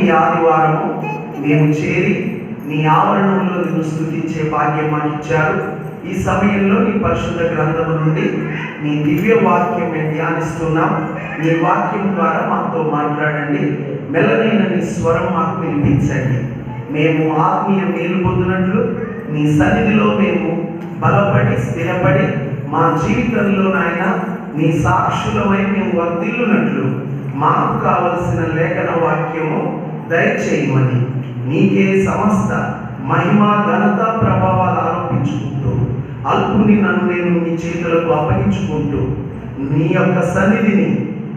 ఈ ఆదివారము మేము చేరి నీ ఆవరణంలో నిన్ను స్తుతించే భాగ్యం మాకు ఇచ్చారు. ఈ సమయంలో నీ పరిశుద్ధ గ్రంథము నుండి నీ దివ్య వాక్యం మేము ధ్యానిస్తున్నాం. నీ వాక్యం ద్వారా మాతో మాట్లాడండి. మెల్లనైన నీ స్వరం మాకు వినిపించండి. మేము ఆత్మీయ మేలు పొందినట్లు నీ సన్నిధిలో మేము బలపడి స్థిరపడి మా జీవితంలో నాయన నీ సాక్షులమై మేము వర్ధిల్లునట్లు మాకు కావలసిన లేఖన వాక్యము దయచేయమని నీకే సమస్త మహిమ ఘనత ప్రభావాలు ఆరోపించుకుంటూ అల్పుని నన్ను నేను నీ చేతులకు అప్పగించుకుంటూ నీ యొక్క సన్నిధిని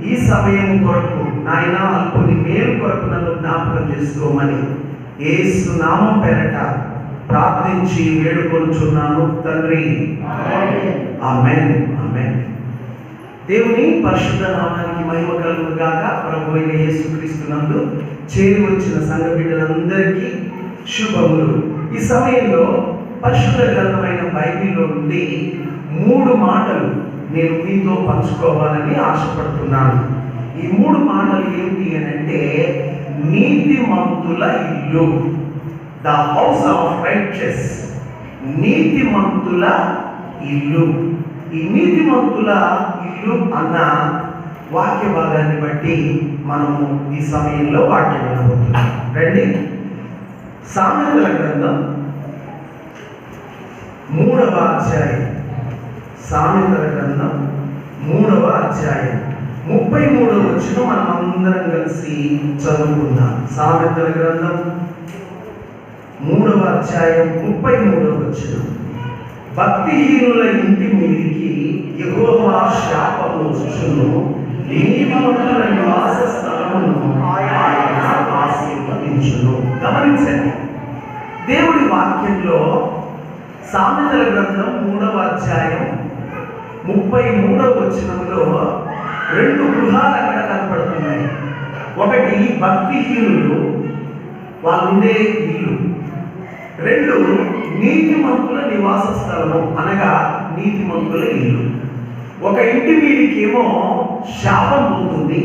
ఈ సమయం కొరకు నాయన అల్పుని మేలు కొరకు నన్ను జ్ఞాపకం చేసుకోమని యేసు నామం పేరట ప్రార్థించి వేడుకొనుచున్నాను తండ్రి. ఆమేన్. ఆమేన్. దేవుని పరిశుద్ధ నామానికి మహిమ కలుగును గాక. ప్రభు అయిన యేసుక్రీస్తునందు చేరి వచ్చిన సంఘ బిడ్డలందరికీ శుభములు. ఈ సమయంలో పరిశుద్ధ గ్రంథమైన బైబిల్లో నుండి 3 మాటలు నేను మీతో పంచుకోవాలని ఆశపడుతున్నాను. ఈ 3 మాటలు ఏమిటి అని అంటే, నీతిమంతుల ఇల్లు, ద హౌస్ ఆఫ్ రైచియస్. నీతిమంతుల ఇల్లు. ఈ నీతిమంతుల ఇల్లు అన్న వాక్య భాగాన్ని బట్టి మనము ఈ సమయంలో వాక్యం వినబోతున్నాం. రండి, సామెతల గ్రంథం 3వ అధ్యాయం. సామెతల గ్రంథం 3వ అధ్యాయం 33వ వచనం మనం అందరం కలిసి చదువుకుందాం. సామెతల గ్రంథం 3వ అధ్యాయం 33వ వచనం. భక్తిహీనుల ఇంటి మీదికి యెహోవా శాపము వచ్చును, నీతిమంతుల నివాస స్థలమును ఆయన ఆశీర్వదించును. గమనించండి, దేవుడి వాక్యంలో సామెతల గ్రంథం 3వ అధ్యాయం 33వ వచనంలో 2 గృహాలు అక్కడ కనపడుతున్నాయి. ఒకటి భక్తిహీనులు వాళ్ళుండే ఇల్లు, 2 నీతిమంతుల నివాస స్థలము అనగా నీతిమంతుల ఇల్లు. ఒక ఇంటి మీదకేమో శాపం పోతుంది,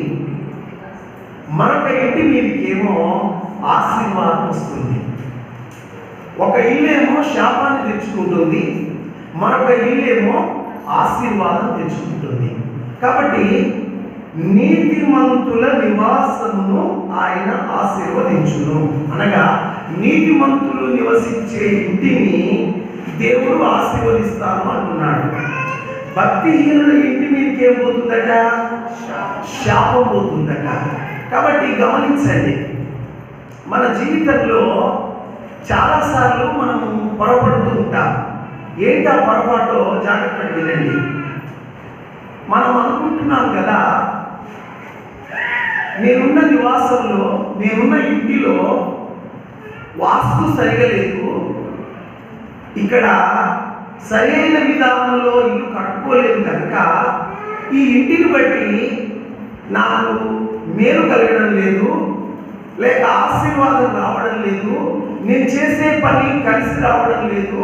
మరొక ఇంటి మీదకేమో ఆశీర్వాదం వస్తుంది. ఒక ఇల్లేమో శాపాన్ని తెచ్చుకుంటుంది, మరొక ఇల్లేమో ఆశీర్వాదం తెచ్చుకుంటుంది. కాబట్టి నీతిమంతుల నివాసమును ఆయన ఆశీర్వదించును అనగా నీతిమంతులు నివసించే ఇంటిని దేవుడు ఆశీర్వదిస్తాను అంటున్నాడు. భక్తిహీనుల ఇంటి మీదకి ఏం పోతుందట? శాపం పోతుందట. కాబట్టి గమనించండి, మన జీవితంలో చాలాసార్లు మనము పొరపడుతూ ఉంటాం. ఏంటా పొరపాటు? జాగ్రత్తగా వినండి. మనం అనుకుంటున్నాం కదా, నేనున్న నివాసంలో, నేనున్న ఇంటిలో వాస్తు సరిగా లేదు, ఇక్కడ సరైన విధానంలో ఇల్లు కట్టుకోలేదు కనుక ఈ ఇంటిని బట్టి నాకు మేలు కలగడం లేదు, లేక ఆశీర్వాదం రావడం లేదు, నేను చేసే పని కలిసి రావడం లేదు,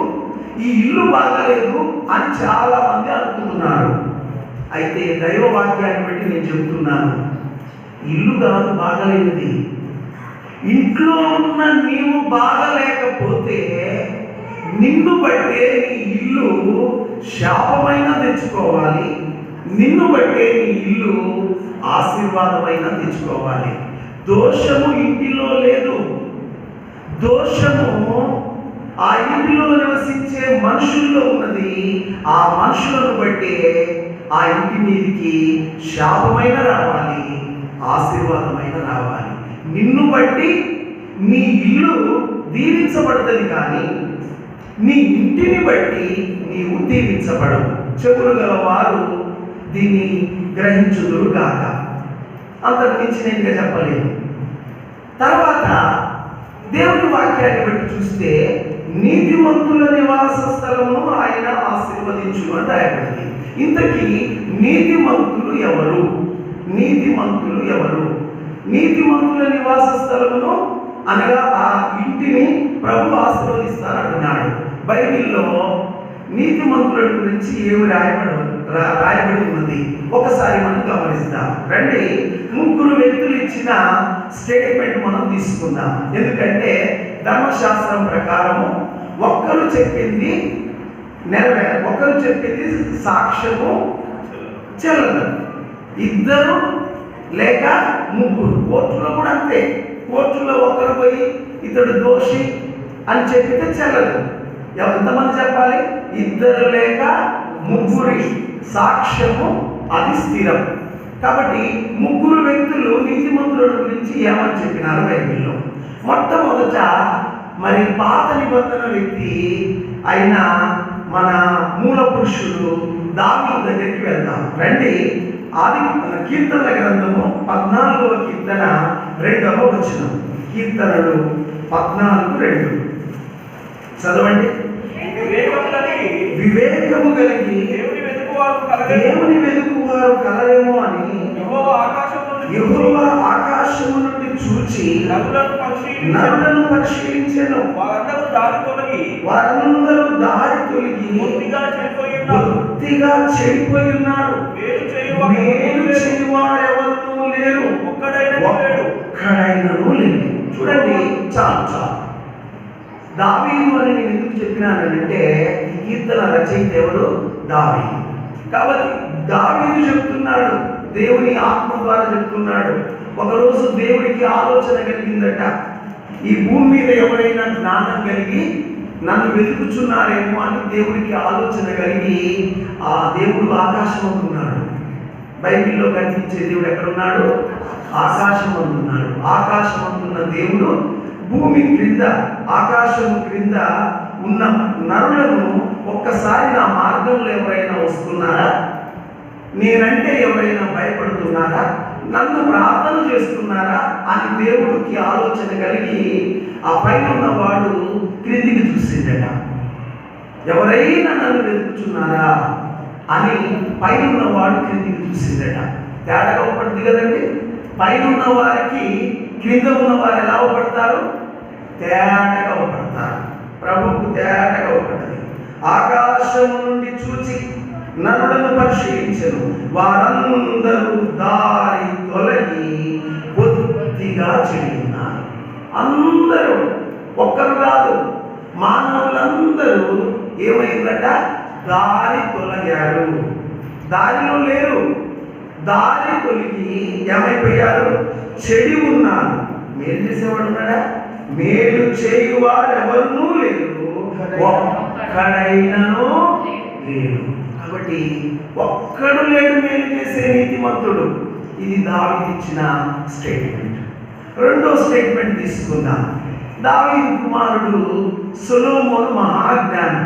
ఈ ఇల్లు బాగాలేదు అని చాలా మంది అనుకుంటున్నారు. అయితే దైవ వాక్యాన్ని బట్టి నేను చెబుతున్నాను, ఇల్లు కాదు బాగలేనిది. ఇంట్లో ఉన్న నీవు బాగలేకపోతే నిన్ను బట్టే నీ ఇల్లు శాపమైనా తెచ్చుకోవాలి, నిన్ను బట్టే నీ ఇల్లు ఆశీర్వాదమైనా తెచ్చుకోవాలి. దోషము ఇంటిలో లేదు, దోషము ఆ ఇంటిలో నివసించే మనుషుల్లో ఉన్నది. ఆ మనుషులను బట్టి ఆ ఇంటి మీదకి శాపమైన రావాలి, ఆశీర్వాదమైన రావాలి. నిన్ను బట్టి నీ ఇల్లు దీవించబడుతుంది, కానీ నీ ఇంటిని బట్టి నీవు దీవించబడవు. చెవులు గలవారు దీన్ని గ్రహించుదురు గాక. అంతకు మించి నేను ఇంకా చెప్పలేను. తర్వాత దేవుని వాక్యాన్ని బట్టి చూస్తే నీతిమంతుల నివాస స్థలమును ఆయన ఆశీర్వదించును అని రాయబడింది. ఇంతకీ నీతిమంతులు ఎవరు? నీతిమంతులు ఎవరు? నీతిమంతుల నివాస స్థలమును అనగా ఆ ఇంటిని ప్రభు ఆశీర్వదిస్తానంటున్నాడు. బైబిల్లో నీతిమంతుల గురించి ఏమి రాయబడి ఉన్నది. ఒకసారి మనం గమనిస్తాం. రండి, ముగ్గురు వ్యక్తులు ఇచ్చిన స్టేట్మెంట్ మనం తీసుకుందాం. ఎందుకంటే ధర్మశాస్త్రం ప్రకారము ఒక్కరు చెప్పింది ఒకరు చెప్పింది సాక్ష్యము చెల్లదు. ఇద్దరు లేక ముగ్గురు. కోర్టులో కూడా అంతే. కోర్టులో ఒకరు పోయి ఇతడు దోషి అని చెప్పితే చెల్లదు. ఎంతమంది చెప్పాలి? ఇద్దరు లేక ముగ్గురి సాక్ష్యము అది స్థిరం. కాబట్టి ముగ్గురు వ్యక్తులు నీతిమంతుల గురించి ఏమని చెప్పినారు బైబిల్లో? మొట్టమొదట మరి పాత నిబంధన వ్యక్తి అయిన మన మూల పురుషుడు దావీదు దగ్గరికి వెళ్దాం. రండి, ఆది కీర్తనల గ్రంథము 14వ కీర్తన 2వ వచనం. కీర్తనలు 14:2 చదవండి. వివేకము కలిగి దేవుని వెతుకువారు కలరేమో అని యెహోవా ఆకాశము నుండి చూచి నరులను పరిశీలించెను. వారందరూ దారి తొలగి బొత్తిగా చెడిపోయి ఉన్నారు. మేలు చేయువారెవరూ లేరు, ఒక్కడైనను లేడు. చూడండి, చాలు. దావీదు అని నేను ఎందుకు చెప్పినానంటే ఈ కీర్తన రచయిత ఎవరు? దావీదు. కాబట్టి దావీదు చెప్తున్నాడు, దేవుని ఆత్మ ద్వారా చెప్తున్నాడు. ఒకరోజు దేవుడికి ఆలోచన కలిగిందట, ఈ భూమి మీద ఎవరైనా జ్ఞానం కలిగి నన్ను వెతుకుచున్నారేమో అని దేవుడికి ఆలోచన కలిగి ఆ దేవుడు ఆకాశం ఉన్నాడు. బైబిల్లో కనిపించే దేవుడు ఎక్కడున్నాడు? ఆకాశం అందున్నాడు. ఆకాశం అందున్న దేవుడు భూమి క్రింద, ఆకాశం క్రింద ఉన్న నరులను ఒక్కసారి నా మార్గంలో ఎవరైనా వస్తున్నారా, నేనంటే ఎవరైనా భయపడుతున్నారా, నన్ను ప్రార్థన చేస్తున్నారా అని దేవుడికి ఆలోచన కలిగి ఆ పైన ఉన్నవాడు క్రిందికి చూసిందట. ఎవరైనా నన్ను వెతుకుతున్నారా అని పైన ఉన్నవాడు క్రిందికి చూసిందట. తేడాగా పడుతుంది కదండి. పైన ఉన్న వారికి క్రింద ఉన్నవారు ఎలా పడతారు? తేటగా పడతారు. ప్రభువుకు తేటగా పడుతుంది. ఆకాశము నుండి చూచి నరులను పరిశీలించను. వారందరూ దారి తొలగి బొత్తిగా చెడి ఉన్నారు. అందరూ, ఒక్కరు కాదు, మానవులందరూ ఏమైందట? దారి తొలగారు. దారిలో లేరు. దారి తొలగి ఏమైపోయారు? చెడి ఉన్నారు. మేలు చేసేవాడు ఉన్నాడా? మేలు చేయువారు ఎవరునూ లేరు, ఒక్కడైనను లేరు. కాబట్టి ఒక్కడు లేడు మేలు చేసే నీతిమంతుడు. ఇది దావీదు ఇచ్చిన స్టేట్మెంట్. రెండో స్టేట్మెంట్ తీసుకుందాం. దావీదు కుమారుడు సొలొమోను మహాజ్ఞాని.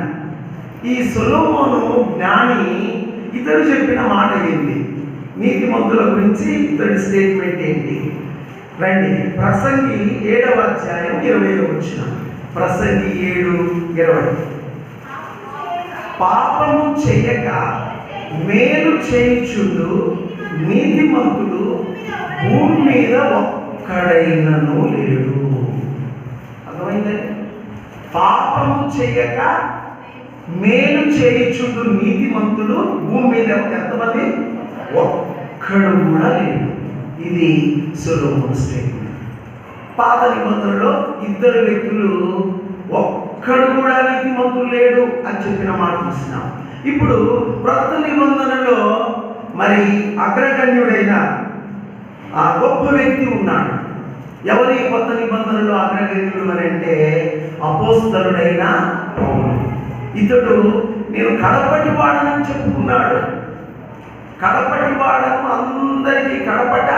ఈ సొలొమోను జ్ఞాని ఇతడు చెప్పిన మాట ఏంటి? నీతిమంతుల గురించి ఇతడి స్టేట్మెంట్ ఏంటి? రండి, ప్రసంగి 7వ అధ్యాయం 20వ వచనం. ప్రసంగి 7:20. పాపము చేయక మేలు చేయుచుండు నీతిమంతుడు భూమి మీద ఒక్కడైనను లేడు. అర్థమైందండి? పాపము చేయక మేలు చేయుచుండు నీతిమంతుడు భూమి మీద ఎంతమంది? ఒక్కడు కూడా లేడు. ఇది సొలొమోను స్టేట్మెంట్. పాత నిబంధనలో ఇద్దరు వ్యక్తులు ఒక్కడు కూడా నీతిమంతుడు లేడు అని చెప్పిన మాట చూస్తున్నాం. ఇప్పుడు క్రొత్త నిబంధనలో మరి అగ్రగణ్యుడైన ఆ గొప్ప వ్యక్తి ఉన్నాడు. ఎవరి కొత్త నిబంధనలో అగ్రగణ్యుడు అని అంటే అపోస్తలుడైన పౌలు. ఇతడు నేను కడపటి వాడనని చెప్పుకున్నాడు. కడపటి వాడను, అందరికీ కడపట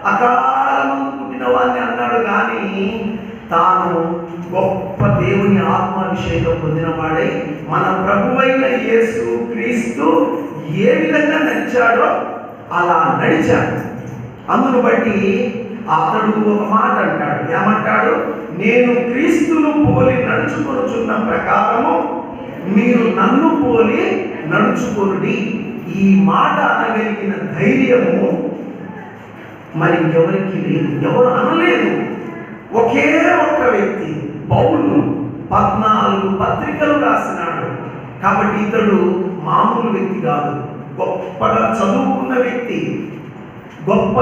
అకాలమందు పుట్టిన వాడిని అన్నాడు. కానీ తాను గొప్ప దేవుని ఆత్మాభిషేకం పొందినవాడై మన ప్రభువైన యేసు క్రీస్తు ఏ విధంగా నడిచాడో అలా నడిచాడు. అందును బట్టి అతడు ఒక మాట అంటాడు. ఏమంటాడు? నేను క్రీస్తును పోలి నడుచుకొనుచున్న ప్రకారము మీరు నన్ను పోలి నడుచుకొనుడి. ఈ మాట అనగలిగిన ధైర్యము మరి ఎవరికి లేదు. ఎవరు అనలేదు. ఒకే ఒక్క వ్యక్తి పౌలు 14 పత్రికలు రాసినాడు. కాబట్టి ఇతడు మామూలు వ్యక్తి కాదు. గొప్పగా చదువుకున్న వ్యక్తి, గొప్ప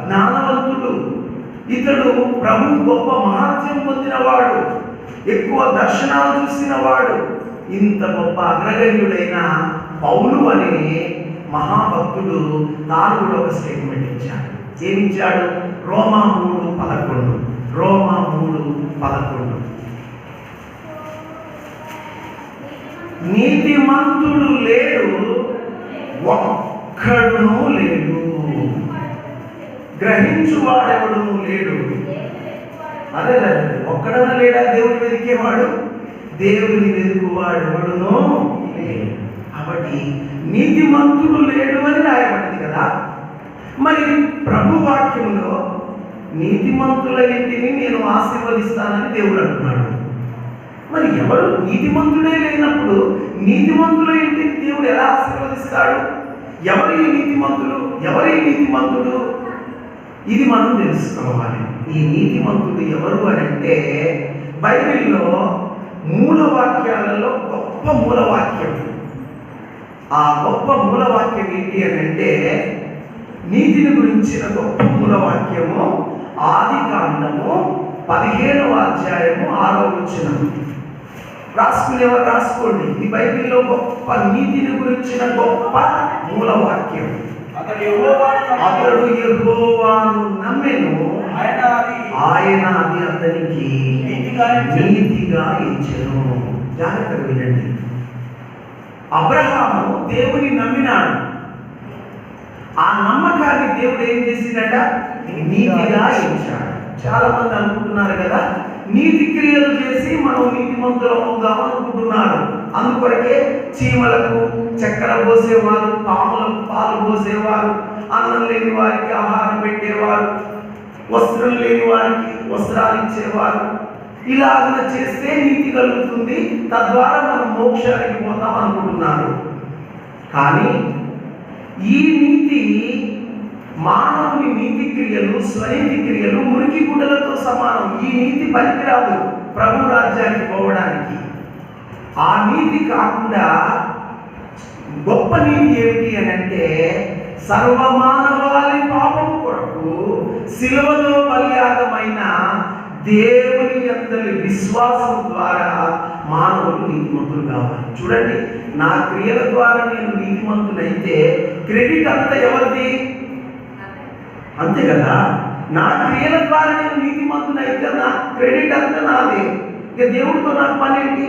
జ్ఞానవంతుడు, ఇతడు ప్రభు గొప్ప మహత్యం పొందినవాడు, ఎక్కువ దర్శనాలు చూసినవాడు, ఇంత గొప్ప అగ్రగణ్యుడైన పౌలు అనే మహాభక్తుడు తాను కూడా ఒక స్టేట్మెంట్ ఇచ్చాడు. ఏమిచ్చాడు? రోమా 3:11. రోమా 3:11. నీతిమంతుడు లేడు, ఒక్కడును లేడు, గ్రహించువాడెవడును లేడు. అదే ఒక్కడన లేడా దేవుని వెతికేవాడు? దేవుని వెతుకువాడెవడును లేడు. కాబట్టి నీతిమంతుడు లేడు అని రాయబడింది కదా. మరి ప్రభు వాక్యంలో నీతిమంతుల ఇంటిని నేను ఆశీర్వదిస్తానని దేవుడు అంటున్నాడు. మరి ఎవరు నీతిమంతుడే లేనప్పుడు నీతిమంతుల ఇంటిని దేవుడు ఎలా ఆశీర్వదిస్తాడు? ఎవరి నీతిమంతుడు? ఎవరి నీతిమంతుడు? ఇది మనం తెలుసుకోవాలి. ఈ నీతిమంతుడు ఎవరు అని అంటే బైబిల్లో మూలవాక్యాలలో గొప్ప మూలవాక్యం. ఆ గొప్ప మూలవాక్యం ఏంటి అని అంటే నీతిని గురించిన గొప్ప మూలవాక్యము ఆదికాండము 15వ అధ్యాయము 6వ వచనం. రాసుకునేవారు రాసుకోండి. ఈ బైబిల్లో గొప్ప నీతిని గురించిన గొప్ప మూలవాక్యం. అతడు యెహోవాను నమ్మెను, ఆయన అది అతనికి నీతిగా ఎంచెను. జాగ్రత్తగా వినండి. అబ్రహాము దేవుని నమ్మినాడు. ఆ నమ్మకాన్ని దేవుడు ఏం చేసిందట? నీతిగా ఎంచాడు. చాలా మంది అనుకుంటున్నారు కదా, నీతి క్రియలు చేసి మనం నీతిమంతులం అవుదాం అనుకుంటున్నారు. అందుకొరకే చీమలకు చక్కెర పోసేవారు, పాములకు పాలు పోసేవారు, అన్నం లేని వారికి ఆహారం పెట్టేవారు, వస్త్రం లేని వారికి వస్త్రాలు ఇచ్చేవారు. ఇలాగ చేస్తే నీతి కలుగుతుంది, తద్వారా మనం మోక్షానికి పోతాం అనుకుంటున్నారు. కానీ ఈ నీతి, మానవుని నీతి క్రియలు, స్వనీతి క్రియలు మురికి గుడ్డలతో సమానం. ఈ నీతి పనికిరాదు ప్రభు రాజ్యానికి పోవడానికి. ఆ నీతి కాకుండా గొప్ప నీతి ఏమిటి అని అంటే సర్వమానవాళి పాపం కొరకు శిలువలో బలియాగమైన దేవుని యందలి విశ్వాసం ద్వారా మానవులు నీతిమంతులు కావాలి. చూడండి, నా క్రియల ద్వారా నేను నీతిమంతునైతే క్రెడిట్ అంతా ఎవరిది? అంతే కదా. నా క్రియల ద్వారా నేను నీతిమంతునైతే నా క్రెడిట్ అంతా నాదే. ఇక దేవుడితో నాకు పని ఏంటి?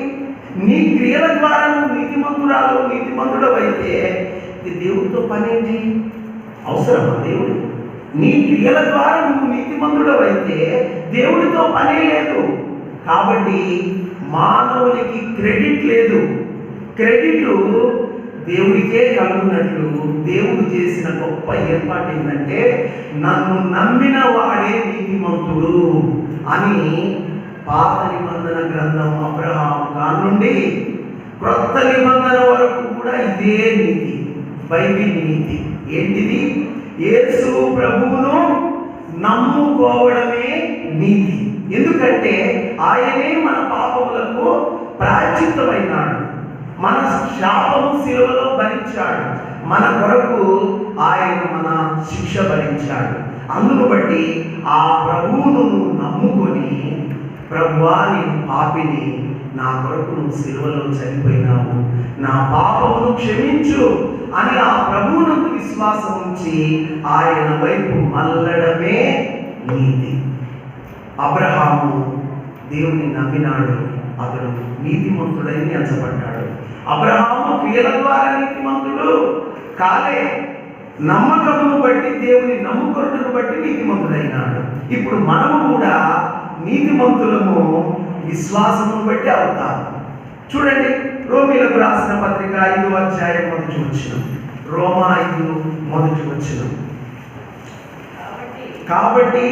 నీ క్రియల ద్వారా నువ్వు నీతిమంతురాలు, నీతిమంతుడవు అయితే దేవుడితో పని ఏంటి? అవసరమా దేవుడు? నీ క్రియల ద్వారా నువ్వు నీతిమంతుడవు అయితే దేవుడితో పనే లేదు. కాబట్టి మానవునికి క్రెడిట్ లేదు. క్రెడిట్ దేవుడికే కలుగునట్లు దేవుడు చేసిన గొప్ప ఏర్పాటు ఏంటంటే నన్ను నమ్మిన వాడే నీతిమంతుడు అని పాత నిబంధన గ్రంథం అబ్రహాము కానుండి క్రొత్త నిబంధన వరకు కూడా ఇదే నీతి, బైబిల్ నీతి. ఏంటిది? యేసు ప్రభువును నమ్ముకోవడమే నీతి. ఎందుకంటే ఆయనే మన పాపములకు ప్రాయశ్చిత్తమైనాడు. మన శాపము శిలువలో భరించాడు. మన కొరకు ఆయన మన శిక్ష భరించాడు. అందును బట్టి ఆ ప్రభువును నమ్ముకొని, ప్రభువా నేను పాపిని, నా కొరకు నువ్వు శిలువలో చనిపోయినావు, నా పాపమును క్షమించు అని ఆ ప్రభువునందు విశ్వాసం ఉంచి ఆయన వైపు మల్లడమే నీతి. అబ్రహాము దేవుని నమ్మినాడు, అతడు నీతిమంతుడై ఎంచబడ్డాడు. అబ్రహాము క్రియల ద్వారా నీతిమంతుడు కాలే, నమ్మకమును బట్టి, దేవుని నమ్ముకొనుటను బట్టి నీతిమంతుడైనాడు. ఇప్పుడు మనము కూడా నీతిమంతులము విశ్వాసమును బట్టి అవుతాము. చూడండి, రోమీలకు రాసిన పత్రిక 5వ అధ్యాయం 1వ వచనం. రోమా 5:1 వచనం. కాబట్టి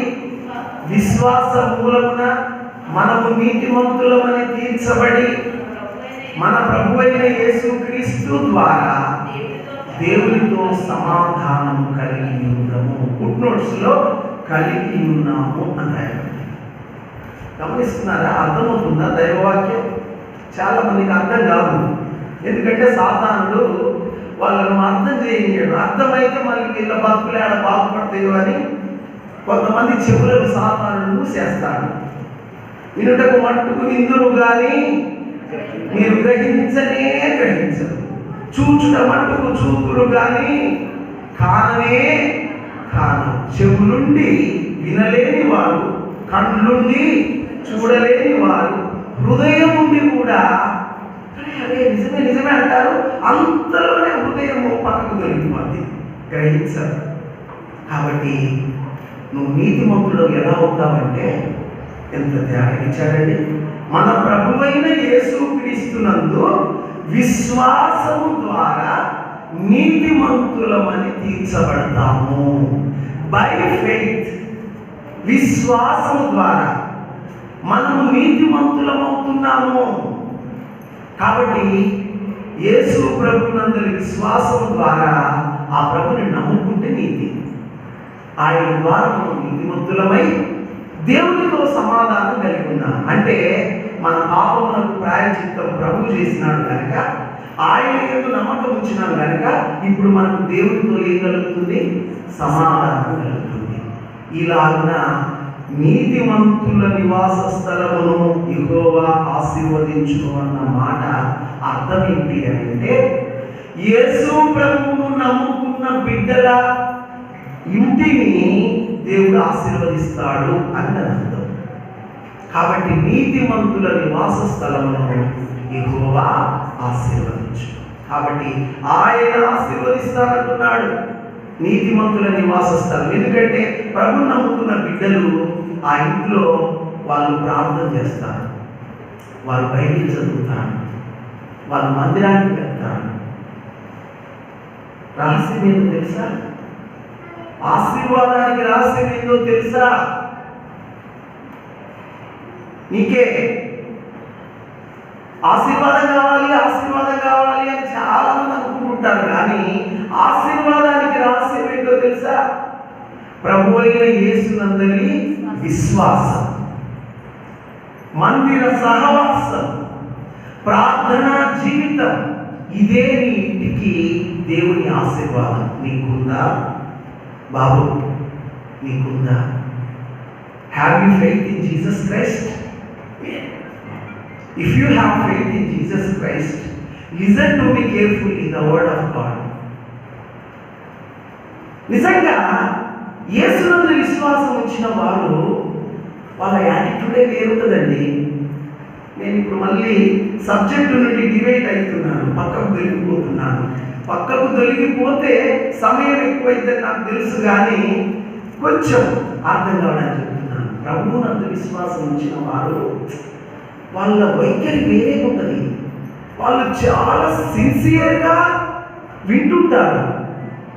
విశ్వాస మూలమున మనము నీతిమంతులమని తీర్చబడి మన ప్రభువైన యేసుక్రీస్తు ద్వారా దేవునితో సమాధానం కలిగి ఉన్నాము. ఫుట్నోట్స్లో కలిగి ఉన్నాము అని రాయబడింది. గమనిస్తున్నారా? అర్థమవుతుందా దైవవాక్యం? చాలా మందికి అర్థం కాదు. ఎందుకంటే సాతానుడు వాళ్ళను అర్థం చేయలేడు. అర్థమైతే మళ్ళీ వీళ్ళ బతుకులు ఆడ బాగుపడతాయో అని కొంతమంది చెవులను సాతాను మూసేస్తాడు. వినుటకు మట్టుకు విందురు కానీ మీరు గ్రహించరు, చూచుట మట్టుకు చూతురు కానీ కాననే కాను. చెవులుండి వినలేని వారు, కళ్ళుండి చూడలేని వారు, హృదయం ఉండి కూడా అరే నిజమే నిజమే అంటారు. అంతలోనే హృదయము పక్కకు దొరికిపోద్ది, గ్రహించరు. కాబట్టి నువ్వు నీతిమంతుడు ఎలా అవుతావంటే ఎంత త్యాగం ఇచ్చాడండి. మన ప్రభువైన యేసుక్రీస్తునందు విశ్వాసము ద్వారా నీతిమంతులమని తీర్చబడతాము. బై ఫెయిత్, విశ్వాసము ద్వారా మనము నీతిమంతులమవుతున్నాము. కాబట్టి యేసు ప్రభునందరి విశ్వాసము ద్వారా ఆ ప్రభుని నమ్ముకుంటే నీతి. ఆయన ద్వారా మనం నీతిమంతులమై దేవునితో సమాధానం కలిగి ఉన్నాం. అంటే మన పాపములకు ప్రాయశ్చిత్తం ప్రభు చేసినాడు కనుక, ఆయన యందు నమ్మకం ఉంచినాం కనుక ఇప్పుడు మనకు దేవునితో ఏం కలుగుతుంది? సమాధానం కలుగుతుంది. ఇలాగున నీతిమంతుల నివాస స్థలమును యెహోవా ఆశీర్వదించును అన్న మాట అర్థం ఏంటి అంటే, యేసు ప్రభువును నమ్ముకున్న బిడ్డల ఇంటిని దేవుడు ఆశీర్వదిస్తాడు అని అర్థం. కాబట్టి నీతిమంతుల నివాస స్థలమును యెహోవా ఆశీర్వదించు. కాబట్టి ఆయన ఆశీర్వదిస్తానంటున్నాడు నీతిమంతుల నివాస స్థలం. ఎందుకంటే ప్రభువు నమ్ముకున్న బిడ్డలు ఆ ఇంట్లో వాళ్ళు ప్రార్థన చేస్తారు, వాళ్ళు బైబిల్ చదువుతారు, వాళ్ళు మందిరానికి వెళ్తారు. రహస్యం ఏందో తెలుసా? ఆశీర్వాదానికి రహస్యం ఏందో తెలుసా? నీకే ఆశీర్వాదం కావాలి అని చాలా మంది అనుకుంటుంటారు. కానీ ఆశీర్వాదానికి రహస్యం ఏంటో తెలుసా? ప్రభు అయిన యేసునందలి విశ్వాసం, మందిర సహవాసం, ప్రార్థనా జీవితం. ఇదే నీ ఇంటికి దేవుని ఆశీర్వాదం. నీకుందా బాబు? నీకుందా? Have you faith in Jesus Christ? If you have faith in Jesus Christ, listen to me carefully, the word of God. నిజంగా యేసునందు విశ్వాసం వచ్చిన వారు వాళ్ళ యాటిట్యూడే వేరుంటుందండి. నేను ఇప్పుడు మళ్ళీ సబ్జెక్టు నుండి డివైడ్ అవుతున్నాను, పక్కకు తొలగిపోతున్నాను. పక్కకు తొలగిపోతే సమయం ఎక్కువైందని నాకు తెలుసు, కానీ కొంచెం అర్థం కావడానికి చెప్తున్నాను. ప్రభువునందు విశ్వాసం వచ్చిన వారు వాళ్ళ వైఖరి వేరే ఉంటుంది. వాళ్ళు చాలా సిన్సియర్గా వింటుంటారు,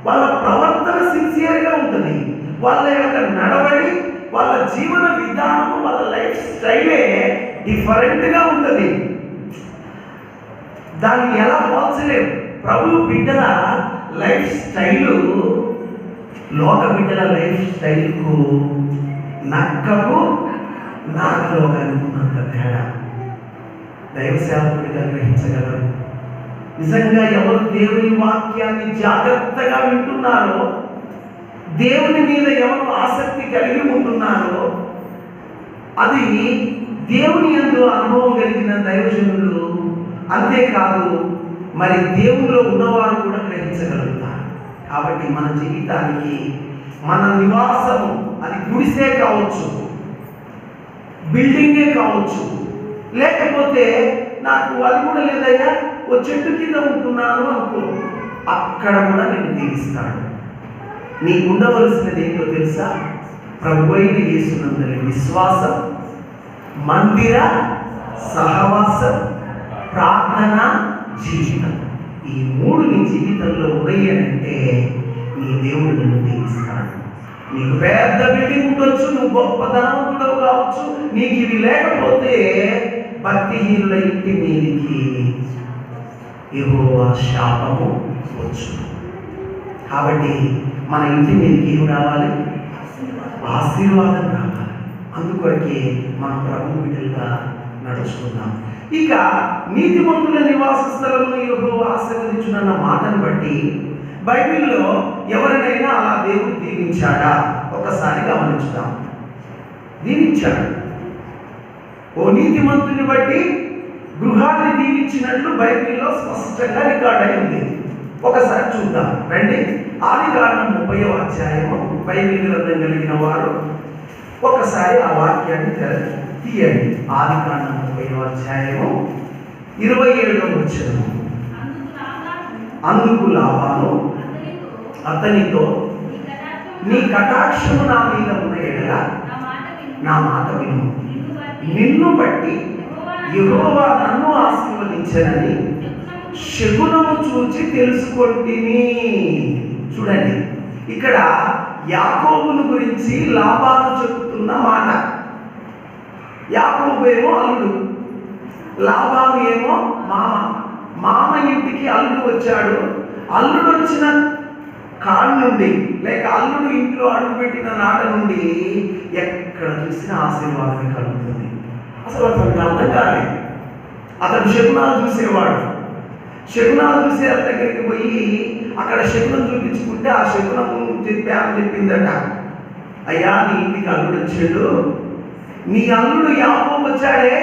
వాళ్ళ ప్రవర్తన సిన్సియర్గా ఉంటుంది, వాళ్ళ యొక్క నడవడి, వాళ్ళ జీవన విధానము, వాళ్ళ లైఫ్ స్టైలే డిఫరెంట్గా ఉంటుంది. దాన్ని ఎలా పోల్చలేము. ప్రభు బిడ్డల లైఫ్ స్టైలు లోక బిడ్డల లైఫ్ స్టైల్కు నక్కకు నాగలోకానికి ఉన్నంత తేడా దైవ సేవకుడిగా గ్రహించగలరు. నిజంగా ఎవరు దేవుని వాక్యాన్ని జాగ్రత్తగా వింటున్నారో, దేవుని మీద ఎవరు ఆసక్తి కలిగి ఉంటున్నారో, అది దేవుని యందు అనుభవం కలిగిన దైవజనులు, అంతేకాదు మరి దేవునిలో ఉన్నవారు కూడా గ్రహించగలుగుతారు. కాబట్టి మన జీవితానికి మన నివాసము అది గుడిసే కావచ్చు, బిల్డింగే కావచ్చు, లేకపోతే నాకు అది కూడా లేదయ్యా ఓ చెట్టు కింద ఉంటున్నాను అనుకో, అక్కడ కూడా నేను దీవిస్తాను. నీకు ఉండవలసినది ఏంటో తెలుసా? ప్రభువైన యేసునందలి విశ్వాసం, మందిర సహవాసం, ప్రార్థన జీవితం. ఈ మూడు నీ జీవితంలో ఉన్నాయనంటే నీ దేవుడు నిన్ను దీవిస్తాడు. నీకు పెద్ద బిల్డింగ్ ఉండొచ్చు, నువ్వు గొప్ప ధనవంతుడవు కావచ్చు, నీకు ఇవి లేకపోతే భక్తిహీనుల ఇంటి మీదికి యెహోవా శాపము వచ్చు. కాబట్టి మన ఇంటి మీదకి ఏమి రావాలి? ఆశీర్వాదం రావాలి. అందుకొరకే మనం ప్రభు బిడ్డలుగా నడుచుకుందాం. ఇక నీతిమంతుల నివాస స్థలమును యెహోవా ఆశీర్వదించునన్న మాటను బట్టి బైబిల్లో ఎవరినైనా అలా దేవుడు దీవించాడా? ఒకసారి గమనించుదాం. దీవించాడు. ఓ నీతిమంతుని బట్టి గృహాన్ని దీవించినట్లు బైబిల్లో స్పష్టంగా రికార్డ్ అయింది. ఒకసారి చూద్దాం రండి. ఆదికాండం 30వ అధ్యాయము బైబిల్ గ్రంథం కలిగిన వారు ఒకసారి ఆ వాక్యాన్ని తీయండి. ఆదికాండం 30వ అధ్యాయము 27వ వచనం. అందుకు లాబాను అతనితో, నీ కటాక్షము నా మీద ఉన్న ఎడల నా మాట విను. నిన్ను బట్టి యెహోవా నన్ను ఆశీర్వదించనని శకునము చూచి తెలుసుకొంటిని. చూడండి, ఇక్కడ యాకోబును గురించి లాబాను చెబుతున్న మాట. యాకోబు ఏమో అల్లుడు, లాబాను ఏమో మామ. మామ ఇంటికి అల్లుడు వచ్చాడు. అల్లుడు వచ్చిన కాళ్ళ నుండి లేక అల్లుడు ఇంట్లో అడుగుపెట్టిన నాట నుండి ఎక్కడ చూసినా ఆశీర్వాదమే కలుగుతుంది. అసలు అతనికి అర్థం కాలేదు. అతడు శకునాలు చూసేవాడు. శకునాలు చూసే దగ్గరికి పోయి అక్కడ శకునం చూపించుకుంటే ఆ శకునం చెప్పిందట, అయ్యా నీ ఇంటికి అల్లుడు వచ్చాడు, నీ అల్లుడు యాకోబు వచ్చాడే,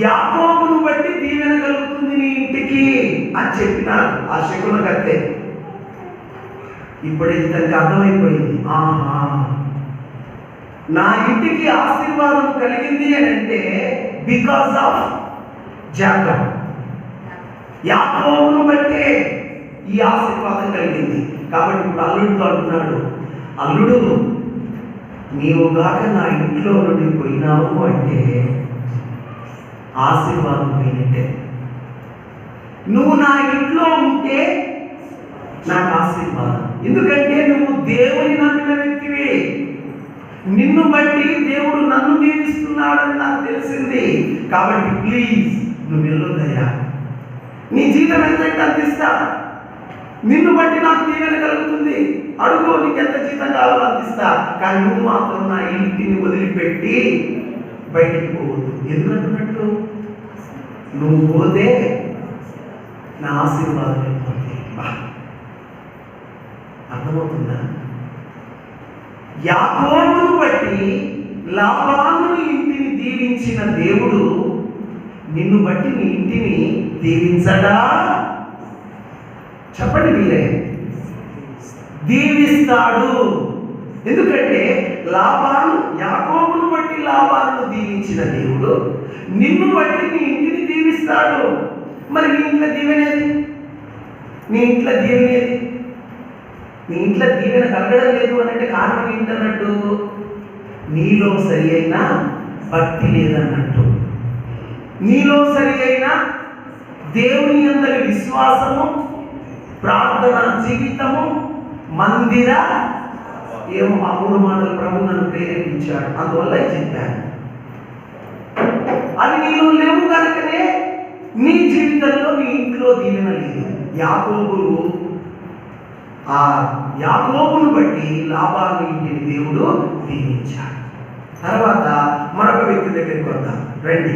యాకోబును బట్టి దీవెన కలుగుతుంది నీ ఇంటికి అని చెప్పినారు ఆ శకునకర్తే. ఇప్పుడు ఇతనికి అర్థమైపోయింది, ఆహా నా ఇంటికి ఆశీర్వాదం కలిగింది అని అంటే బికాస్ ఆఫ్ జాకబ్, యాకోబును బట్టే ఈ ఆశీర్వాదం కలిగింది. కాబట్టి ఇప్పుడు అల్లుడితో అంటున్నాడు, అల్లుడు నీవుగాక నా ఇంట్లో నుండి పోయినావు అంటే ఆశీర్వాదం పోయినట్టే. నువ్వు నా ఇంట్లో ఉంటే నాకు ఆశీర్వాదం. ఎందుకంటే నువ్వు దేవుని నమ్మిన వ్యక్తివి. నిన్ను బట్టి దేవుడు నన్ను దీవిస్తున్నాడని నాకు తెలిసింది. కాబట్టి ప్లీజ్ నువ్వు వెళ్ళొద్దయ్యా, నీ జీతం ఎంతంటే అంత ఇస్తా, నిన్ను బట్టి నాకు దీవెన కలుగుతుంది, అడుగు నీకు ఎంత జీతం కావాలో అంత ఇస్తా, కానీ నువ్వు మాత్రం నా ఇంటిని వదిలిపెట్టి బయటికి పోవద్దు. ఎందుకంటున్నట్టు, నువ్వు పోతే నా ఆశీర్వాదం అయిపోతుంది. అర్థమవుతుందా? యాకోబును బట్టి లాబాను ఇంటిని దీవించిన దేవుడు నిన్ను బట్టి నీ ఇంటిని దీవించడా? చెప్పండి మీరే. దీవిస్తాడు. ఎందుకంటే లాబాను యాకోబును బట్టి లాబాను దీవించిన దేవుడు నిన్ను బట్టి నీ ఇంటిని దీవిస్తాడు. మరి నీ ఇంట్లో దీవెనేది? నీ ఇంట్లో దీవెనేది? నీ ఇంట్లో దీవెన కలగడం లేదు అని అంటే కారణం ఏంటన్నట్టు, నీలో సరి అయిన భక్తి లేదన్నట్టు, నీలో సరి అయిన దేవుని యందలి విశ్వాసము, ప్రార్థన జీవితము, మందిర ఏమో ఆ 3 మాటలు ప్రభు నన్ను ప్రేరేపించాడు, అందువల్ల చెప్పాను. అవి నీలో లేవు కనుకనే నీ జీవితంలో నీ ఇంట్లో దీవెన లేదు. యాకోబును బట్టి లాబాను ఇంటిని దేవుడు దీవించాడు. తర్వాత మరొక వ్యక్తి దగ్గరికి వద్దాం రండి.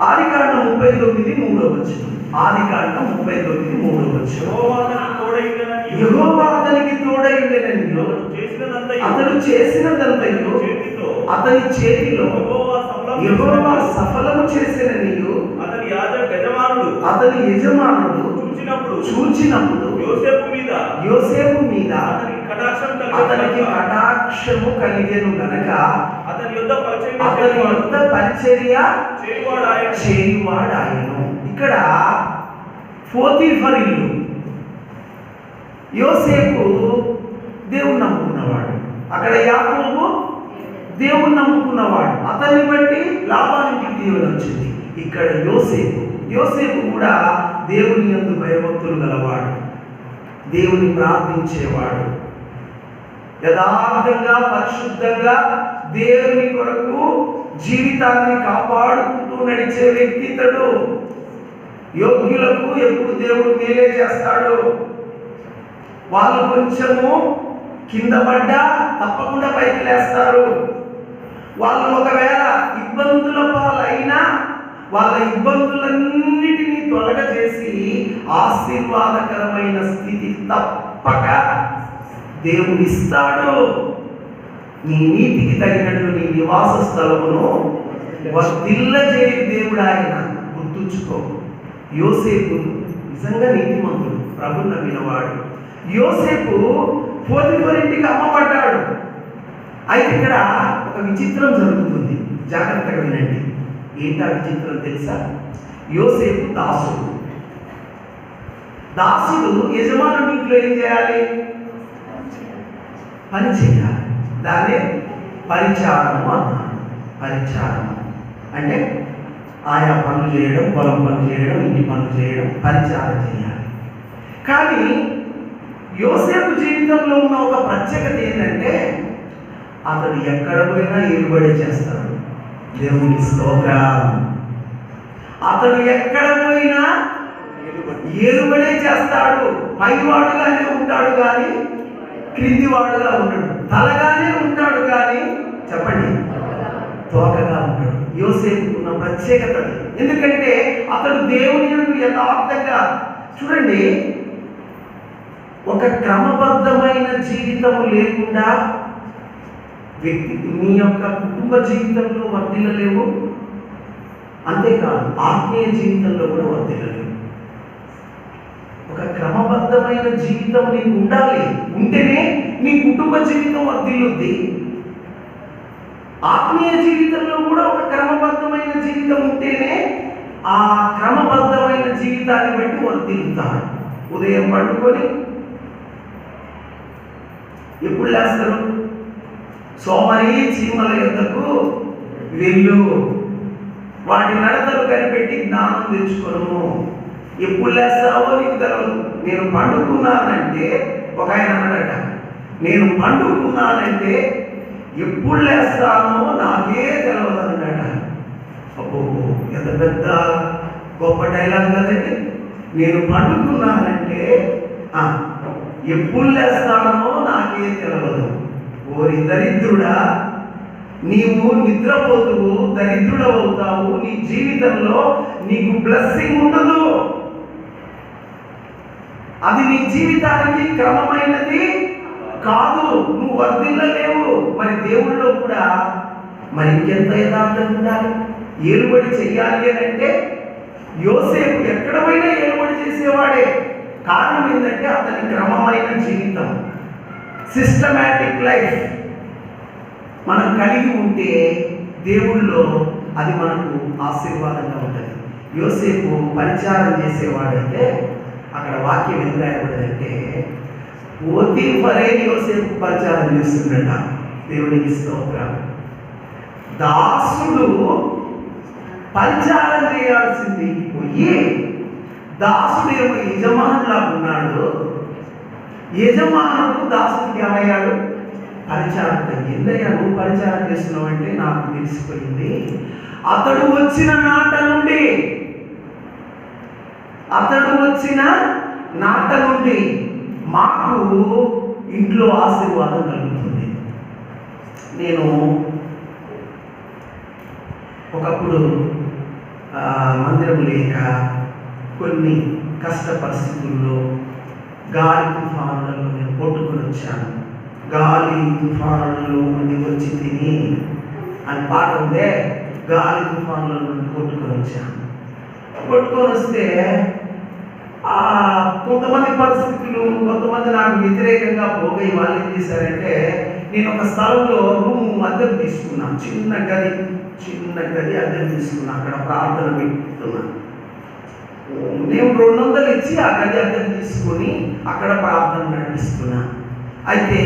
ఆదికాండం 39:3 వచనం. ఆదికాండం 39:3 యెహోవా అతనికి తోడైండెననియు అతడు చేసినదంతయు అతని చేతిలో యెహోవా సఫలము చేసిననియు అతని యజమానుడు చూచినప్పుడు యోసేపు మీద అతనికి కటాక్షము కలిగెను గనక అతని యొద్ద పరిచర్య చేయువాడాయెను. ఇక్కడ పోతీఫరు ఇల్లు. యోసేపు దేవుణ్ణి నమ్ముకున్నవాడు, అక్కడ యాకోబు దేవుణ్ణి నమ్ముకున్నవాడు. అతన్ని బట్టి లాబానికి దీవెన వచ్చింది. ఇక్కడ యోసేపు కూడా దేవుని యందు భయభక్తులు గలవాడు, దేవుని ప్రార్థించేవాడు, యథార్థంగా పరిశుద్ధంగా దేవుని కొరకు జీవితాన్ని కాపాడుకుంటూ నడిచే వ్యక్తి ఇతడు. యోగ్యులకు ఎప్పుడు దేవుడు మేలే చేస్తాడు. వాళ్ళు కొంచెము కింద పడ్డా తప్పకుండా పైకి లేస్తారు. వాళ్ళు ఒకవేళ ఇబ్బందుల పాలై వాళ్ళ ఇబ్బందులన్నిటినీ తొలగజేసి ఆశీర్వాదకరమైన స్థితి తప్పక దేవుడు ఇస్తాడు. నీ నీతికి తగినట్లు నీ నివాస స్థలమును వర్ధిల్లజేయు దేవుడు ఆయన. గుర్తుంచుకో, యోసేపు నిజంగా నీతిమంతుడు, ప్రభువు నమ్మినవాడు. యోసేపు పోతీఫరు ఇంటికి అమ్మబడ్డాడు. అయితే ఇక్కడ ఒక విచిత్రం జరుగుతుంది, జాగ్రత్తగా వినండి. ఏంటా విచిత్రం తెలుసా? యోసేపు దాసుడు. దాసుడు యజమానుడి ఇంట్లో ఏం చేయాలి? పని చేయాలి. దాన్నే పరిచారము అన్నాడు. పరిచారము అంటే ఆయా పనులు చేయడం, పొలం పనులు చేయడం, ఇంటి పనులు చేయడం, పరిచారం చేయాలి. కానీ యోసేపు జీవితంలో ఉన్న ఒక ప్రత్యేకత ఏంటంటే అతడు ఎక్కడ పోయినా ఏలుబడి చేస్తాడు. దేవుని స్తోత్రం. అతడు ఎక్కడ పోయినా ఏలుబడే చేస్తాడు. పైవాడుగానే ఉంటాడు కానీ క్రిందివాడుగా ఉండడు. తలగానే ఉంటాడు కానీ చెప్పండి తోకగా ఉంటాడు. యోసేపు ఉన్న ప్రత్యేకత. ఎందుకంటే అతడు దేవుని యందు యథార్థంగా, చూడండి, ఒక క్రమబద్ధమైన జీవితం లేకుండా వ్యక్తి నీ యొక్క కుటుంబ జీవితంలో వర్ధిల్లలేవు, అంతేకాదు ఆత్మీయ జీవితంలో కూడా వర్ధిల్లలేవు. ఒక క్రమబద్ధమైన జీవితం నీకు ఉండాలి. ఉంటేనే నీ కుటుంబ జీవితం వర్ధిల్లుద్ది. ఆత్మీయ జీవితంలో కూడా ఒక క్రమబద్ధమైన జీవితం ఉంటేనే ఆ క్రమబద్ధమైన జీవితాన్ని బట్టి వర్ధిల్లుతాడు. ఉదయం పండుకొని ఎప్పుడు లేస్తారు? సోమరి చీమల యొద్దకు వెళ్ళు, వాటి నడతలు కనిపెట్టి జ్ఞానం తెచ్చుకోను. ఎప్పుడు లేస్తావో నీకు తెలవదు. నేను పండుకున్నానంటే, ఒక ఆయన అన్నాడట, నేను పండుకున్నానంటే ఎప్పుడు లేస్తానో నాకే తెలవదు అన్నాడట. అబ్బో, ఎంత పెద్ద గొప్ప డైలాగ్ కదండి. నేను పండుకున్నానంటే ఎప్పుడు లేస్తానో నాకే తెలవదు. ఓరి దరిద్రుడా, నీవు నిద్రపోతువు, దరిద్రుడవుతావు. నీ జీవితంలో నీకు బ్లెస్సింగ్ ఉండదు. అది నీ జీవితానికి క్రమమైనది కాదు. నువ్వు వర్ధిల్లలేవు. మరి దేవుళ్ళలో కూడా మరి ఇంకెంత యథార్థం ఉండాలి? ఏలుబడి చెయ్యాలి అని అంటే యోసేపు ఎక్కడ పోయినా ఏలుబడి చేసేవాడే. కారణం ఏంటంటే అతని క్రమమైన జీవితం, సిస్టమాటిక్ లైఫ్ మనం కలిగి ఉంటే దేవుళ్ళో అది మనకు ఆశీర్వాదంగా ఉంటుంది. యోసేపు పరిచారం చేసేవాడైతే అక్కడ వాక్యం ఎందుకు రాయబడిందంటే పోతీఫరే యోసేపు పరిచారం చేస్తుండట. దేవునికి స్తోత్రం. దాసుడు పరిచారం చేయాల్సింది పోయి దాసుడు ఏమో యజమానులా ఉన్నాడు. యజమానుడు దాసుడికి ఏమయ్యాడు? పరిచారం. ఏందయ్యా నువ్వు పరిచారం చేస్తున్నావు అంటే నాకు తెలిసిపోయింది, అతడు వచ్చిన నాట నుండి మాకు ఇంట్లో ఆశీర్వాదం కలుగుతుంది. నేను ఒకప్పుడు మందిరం లేక కొన్ని కష్ట పరిస్థితుల్లో గాలి తుఫానులలో నేను కొట్టుకొని వచ్చాను. గాలి తుఫానులలో నుండి వచ్చి తిని అని పాట ఉందే, గాలి తుఫానుల నుండి కొట్టుకొని వచ్చాను. కొట్టుకొని వస్తే కొంతమంది పరిస్థితులు, కొంతమంది నాకు వ్యతిరేకంగా పోయి వాళ్ళు ఏం చేశారంటే, నేను ఒక స్థలంలో రూమ్ అద్దెకు తీసుకున్నాను. చిన్న గది అద్దెకు తీసుకున్నాను. అక్కడ ప్రార్థన పెట్టుకున్నాను. నేను 200 ఇచ్చి ఆ గది అద్దెకు తీసుకొని అక్కడ ప్రార్థన నడిపిస్తున్నాను. అయితే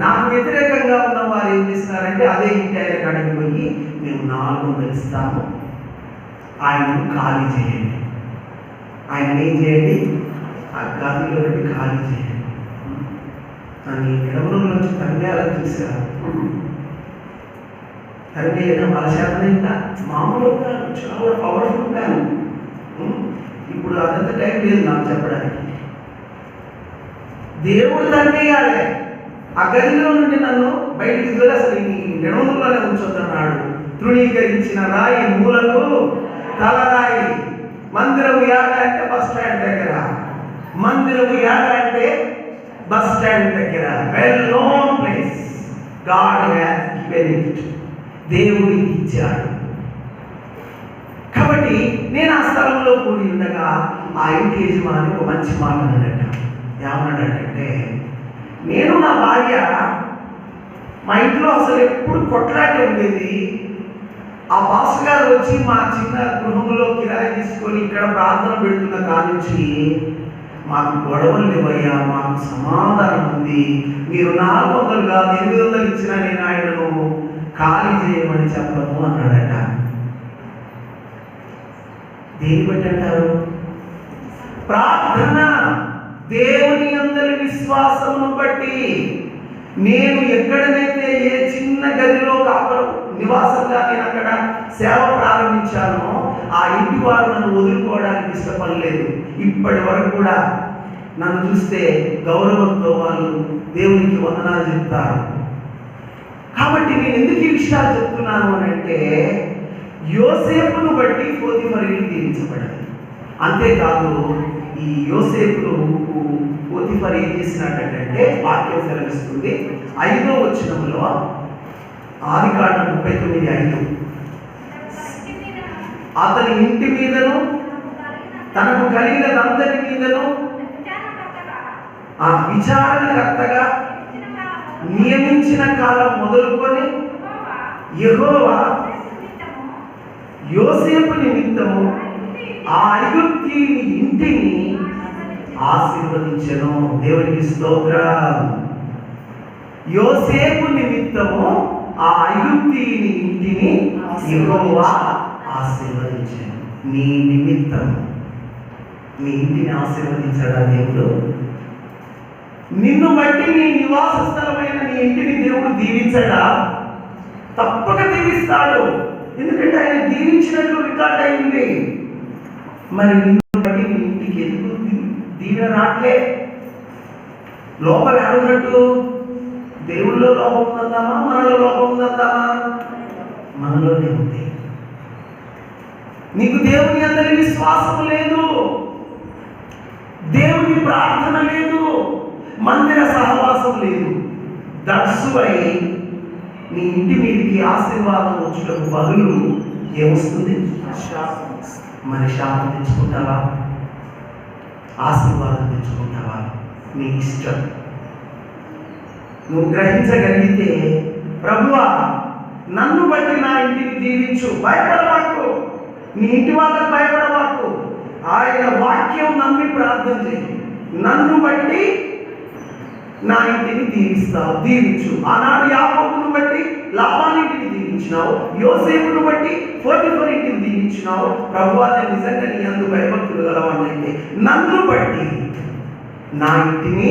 నాకు వ్యతిరేకంగా ఉన్న వారు ఏం చేస్తున్నారంటే అదే ఇంటి ఆయన కాడికి పోయి మేము 400 ఇస్తాము, ఆయనను ఖాళీ చేయండి, ఆయన ఏం చేయండి, ఆ గదిలో ఖాళీ చేయండి అని ఎడమల నుంచి కన్యాలను చూశారు. కన్యా వాళ్ళ శాతం ఇంకా మామూలుగా చాలా పవర్ఫుల్ గాను. ఇప్పుడు అదంత టైం లేదు నాకు చెప్పడానికి. దేవుడు తన్నేయాలి. ఆ గదిలో నుండి నన్ను బయటికి అసలు ఈ నిడవలోనే ఉంచొద్దన్నాడు. తృణీకరించిన రాయి మూలలు తలరాయి. మందిరము యాడ అంటే బస్ స్టాండ్ దగ్గర, మందిరము యాడ అంటే బస్ స్టాండ్ దగ్గర. Well known place. God has given it. దేవుడు ఇచ్చాడు. కాబట్టి నేను ఆ స్థలంలో కూడి ఉండగా ఆ ఇంటి యజమాని ఒక మంచి మాట అన్నాడట. ఏమన్నాడంటే, నేను నా భార్య మా ఇంట్లో అసలు ఎప్పుడు కొట్లాటే ఉండేది. ఆ పాస్టర్ గారు వచ్చి మా చిన్న గృహంలో కిరాయి తీసుకొని ఇక్కడ ప్రార్థన పెడుతున్న కానుంచి మాకు గొడవలు లేవయ్యా, మాకు సమాధానం ఉంది. మీరు 400 కాదు 800 ఇచ్చినా నేను ఆయనను ఖాళీ చేయమని చెప్పను అన్నాడట. దేని బట్టి అంటారు? ప్రార్థన, దేవుని అందరి విశ్వాసమును బట్టి. నేను ఎక్కడనైతే ఏ చిన్న గదిలో కాపురం నివాసంగా నేను అక్కడ సేవ ప్రారంభించానో ఆ ఇంటి వారు నన్ను వదులుకోవడానికి ఇష్టపడలేదు. ఇప్పటి వరకు కూడా నన్ను చూస్తే గౌరవంతో వాళ్ళు దేవునికి వందనాలు చెప్తారు. కాబట్టి నేను ఎందుకు ఈ విషయాలు చెప్తున్నాను అని అంటే, యోసేపును బట్టి పోతీఫరు ఇల్లు దీవించబడింది. అంతేకాదు, ఈ యోసేపును పోతీఫరు ఏం చేసినట్టంటే వాక్యం సెలవిస్తుంది 5వ వచనంలో, ఆదికాండం 39:5, అతని ఇంటి మీదను తనకు కలిగినదందరి మీదను ఆ విచారణకర్తగా నియమించిన కాలం మొదలుకొని యెహోవా యోసేపు నిమిత్తము ఆ ఐగుప్తీయుని ఇంటిని ఆశీర్వదించెను. దేవునికి స్తోత్రం. యోసేపు నిమిత్తము ఆ ఐగుప్తీయుని ఇంటిని యెహోవా ఆశీర్వదించెను. నీ నిమిత్తం నీ ఇంటిని ఆశీర్వదించాడా దేవుడు? నిన్ను బట్టి నీ నివాస స్థలమైన నీ ఇంటిని దేవుడు దీవించడా? తప్పక దీవిస్తాడు. ఎందుకంటే ఆయన దీవించినట్లు రికార్డ్ అయింది. మరి నిన్ను బట్టి నీ ఇంటికి ఎందుకు దీవెన రాట్లే? లోపల ఏడున్నట్టు? దేవుళ్ళో లోపం ఉందందామా, మనలో లోపం ఉందందామా? మనలోనే ఉంది. నీకు దేవుని అందరి విశ్వాసం లేదు, దేవుని ప్రార్థన లేదు, మందిర సహవాసం లేదు. దర్శువై నీ ఇంటి మీదకి ఆశీర్వాదం వచ్చుటకు బదులు ఏమొస్తుంది? మరి శాపం తెచ్చుకుంటావా, ఆశీర్వాదం తెచ్చుకుంటావా? నీ ఇష్టం. నువ్వు గ్రహించగలిగితే, ప్రభువా నన్ను బట్టి నా ఇంటిని దీవించు, భయపడవాకు, నీ ఇంటి వాళ్ళకు భయపడవాకు, ఆయన వాక్యం నమ్మి ప్రార్థన చేయి, నన్ను బట్టి నా ఇంటిని దీవించు. ఆనాడు యాకోబును బట్టి లాబాను ఇంటిని దీవించినావు, యోసేపును బట్టి పోతీఫరు ఇంటిని దీవించినావు. ప్రభువా నేను నిజంగా నీ యందు భయభక్తులు గలవాడినైతే నన్ను బట్టి నా ఇంటిని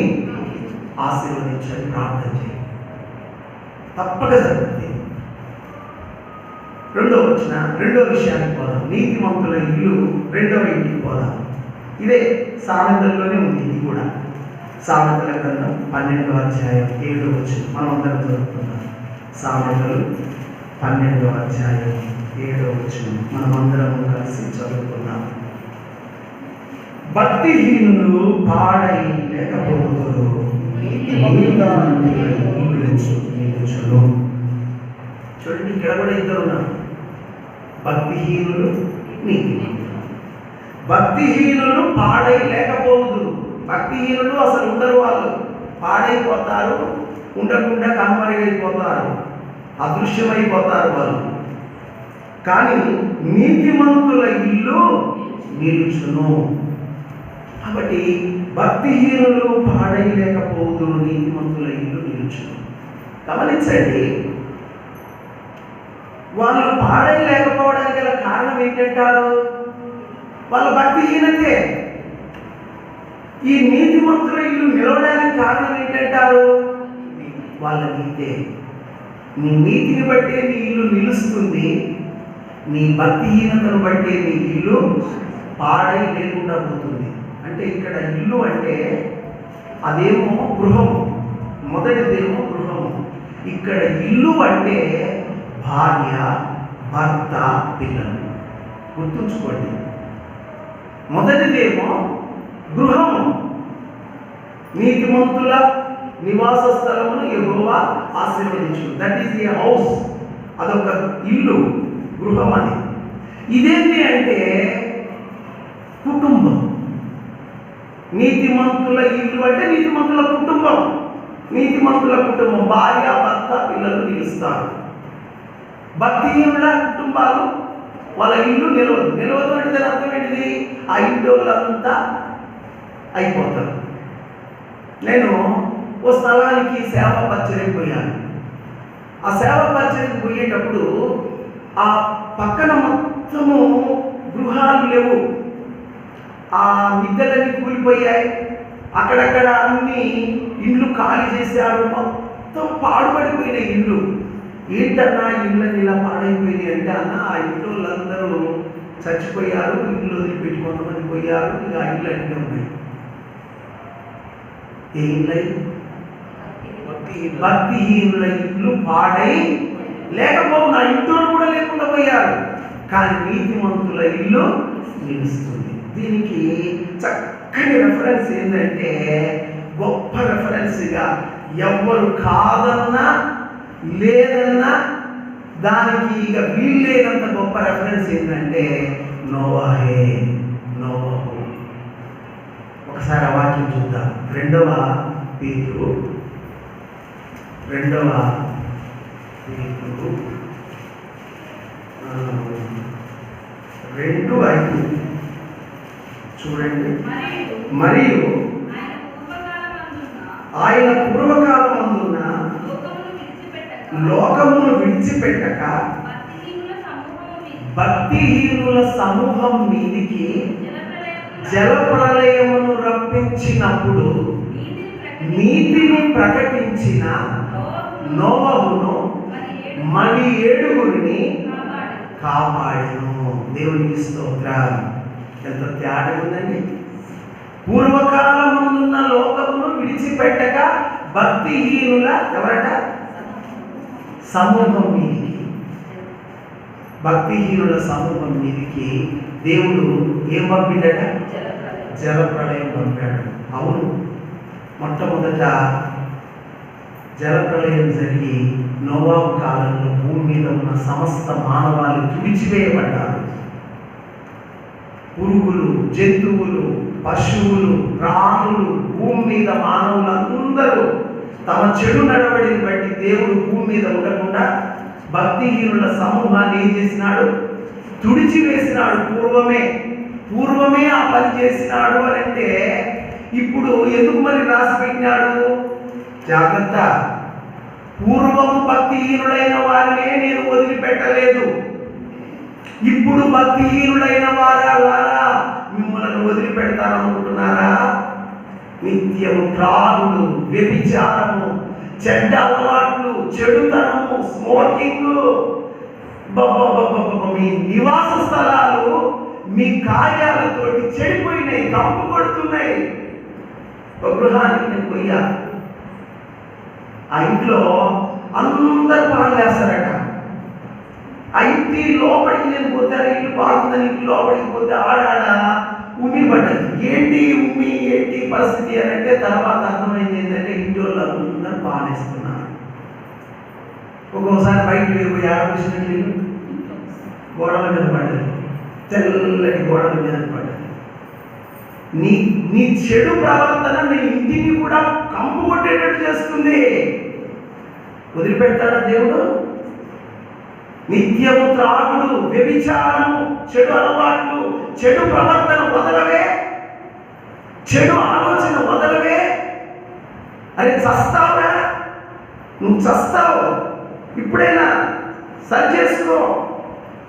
ఆశీర్వదించని ప్రార్థన చేయి, తప్పక జరుగుతుంది. రెండో విషయానికి పోదాం. నీతిమంతుల ఇల్లు రెండవ ఇంటికి పోదాం. ఇదే సామెతల్లోనే ఉంది. ఇది కూడా సామెతల గ్రంథం 12వ అధ్యాయం 7వ వచనం మనం అందరం చదువుతున్నాం. సామెతలు 12వ అధ్యాయం 7వ వచనం మనం అందరం కలిసి చదువుకున్నాం. భక్తిహీనులు పాడై లేకపోతురు, చూడండి, ఇక్కడ కూడా ఇద్దరు ఉన్నారు. భక్తిహీనులు, నీతిమంతులు. భక్తిహీనులు పాడై లేకపోతురు. భక్తిహీనులు అసలు ఉండరు, వాళ్ళు పాడైపోతారు, ఉండకుండా కనుమరుగైపోతారు, అదృశ్యమైపోతారు వాళ్ళు. కానీ నీతిమంతుల ఇల్లు నిలుచును. కాబట్టి భక్తిహీనులు పాడైలేకపోతురు, నీతిమంతుల ఇల్లు నిలుచును. గమనించండి, వాళ్ళు పాడైలేకపోవడానికి గల కారణం ఏంటంటారు? వాళ్ళ భక్తిహీనతే. ఈ నీతిమంతుల ఇల్లు నిలవడానికి కారణం ఏంటంటారు? వాళ్ళ నీతే. నీ నీతిని బట్టే నీ ఇల్లు నిలుస్తుంది, నీ భక్తిహీనతను బట్టే నీ ఇల్లు పాడై లేకుండా పోతుంది. అంటే ఇక్కడ ఇల్లు అంటే అదేమో గృహము, మొదటిదేమో గృహము. ఇక్కడ ఇల్లు అంటే భార్య, భర్త, పిల్లలు. గుర్తుంచుకోండి. మొదటిదేమో గృహము, నీతిమంతుల నివాస స్థలమును యెహోవా ఆశీర్వదించును. దట్ ఈస్ ఏ హౌస్, అదొక ఇల్లు, గృహం అని. ఇదేంటి అంటే కుటుంబం. నీతిమంతుల ఇల్లు అంటే నీతిమంతుల కుటుంబం. నీతిమంతుల కుటుంబం భార్య, భర్త, పిల్లలు నిలుస్తారు. భక్తిహీనుల కుటుంబాలు వాళ్ళ ఇల్లు నిలవదు. నిలవదు అంటే దాని అర్థం ఏంటిది? ఆ ఇంటి వాళ్ళంతా అయిపోతారు. నేను ఓ స్థలానికి సేవా పరిచయం పోయాను. ఆ సేవా పరిచయం పోయేటప్పుడు ఆ పక్కన మొత్తము గృహాలు లేవు, ఆ మిద్దెలన్నీ కూలిపోయాయి, అక్కడక్కడ అన్ని ఇండ్లు ఖాళీ చేశారు, మొత్తం పాడుపడిపోయిన ఇల్లు. ఏంటన్నా ఇళ్ళని ఇలా పాడైపోయినాయి అంటే, అన్న ఆ ఇంట్లో వాళ్ళందరూ చచ్చిపోయారు, ఇల్లు వదిలిపెట్టి కొంతమంది పోయారు, ఇక ఆ ఇల్లు అన్నీ ఉన్నాయి. ఏ ఇల్లు? భక్తిహీనుల ఇల్లు పాడై లేకపోవు, నా ఇంట్లో కూడా లేకుండా పోయారు, కానీ నీతిమంతుల ఇల్లు నిలుస్తుంది. దీనికి చక్కని రెఫరెన్స్ ఏంటంటే, గొప్ప రెఫరెన్స్గా ఎవ్వరు కాదన్నా లేదన్నా దానికి ఇక వీల్లేనంత గొప్ప రెఫరెన్స్ ఏంటంటే నోవాహే, నోవాహు. ఒకసారి ఆ వాక్యం చూద్దాం. 2వ పేతురు 2:5 చూడండి. మరియు ఆయన పూర్వకాలమందున్న లోకమును విడిచిపెట్టక భక్తిహీనుల సమూహం మీదికి జలప్రలయమును రప్పించినప్పుడు నీతిని ప్రకటించిన నోవహును మరి 7 కాపాడెను. దేవునికి స్తోత్రం. ఎంత తేడా ఉందండి. పూర్వకాలమున్న లోకమును విడిచిపెట్టక భక్తిహీనుల ఎవరట? సమూహం మీదికి, భక్తిహీనుల సమూహం మీదికి దేవుడు ఏం పంపిండట? జలప్రళయం పంపాడు. అవును, మొట్టమొదట జలప్రళయం జరిగి నోవాహు కాలంలో భూమి మీద ఉన్న సమస్త మానవాళి తుడిచివేయబడ్డారు. పురుగులు, జంతువులు, పశువులు, ప్రాణులు, భూమి మీద మానవులందరూ తమ చెడు నడవడిని బట్టి దేవుడు భూమి మీద ఉండకుండా భక్తిహీనుల సమూహాన్ని ఏం చేసినాడు? తుడిచివేసినాడు. పూర్వమే ఆ పని చేసినాడు అని అంటే ఇప్పుడు ఎందుకు మరి రాసి పెట్టినాడు? జాగ్రత్త, పూర్వము భక్తిహీనులైన వారినే నేను వదిలిపెట్టలేదు, ఇప్పుడు భక్తిహీనులైన వారారా మిమ్మల్ని వదిలిపెడతాననుకుంటున్నారా? నిత్యము త్రాగుడు, వ్యభిచారము, చెడ్డ అలవాట్లు, చెడుతనము, స్మోకింగ్, మీ నివాస స్థలాలు మీ కార్యాలతోటి చెడిపోయినాయి, కంపు కొడుతున్నాయి. ఒక గృహానికి నేను పోయా, ఆ ఇంట్లో అందరు పాడలేస్తారట. ఆ ఇంటి లోపలికి నేను పోతే ఇల్లు బాగుందని ఇంటి లోపలికి పోతే ఆడాడ ఉమ్మి పడ్డది. ఏంటి ఉమ్మి, ఏంటి పరిస్థితి అని అంటే తర్వాత అర్థమైంది ఏంటంటే ఇంటి వాళ్ళు అందరూ పాడేస్తున్నారు. ఒక్కోసారి బయటకు పోయి ఆడపిస్తున్నట్లు గోడల మీద పడ్డది, తెల్లటి గోడల మీద పడ్డది. నీ చెడు ప్రవర్తన నీ ఇంటిని కూడా కంపు కొట్టేటట్టు చేస్తుంది. వదిలిపెడతాడా దేవుడు? నిత్యము త్రాగుడు, వ్యభిచారము, చెడు అలవాట్లు, చెడు ప్రవర్తన వదలవే, చెడు ఆలోచన వదలవే. అరే చస్తావురా, నువ్వు చస్తావు, ఇప్పుడైనా సరి చేసుకో.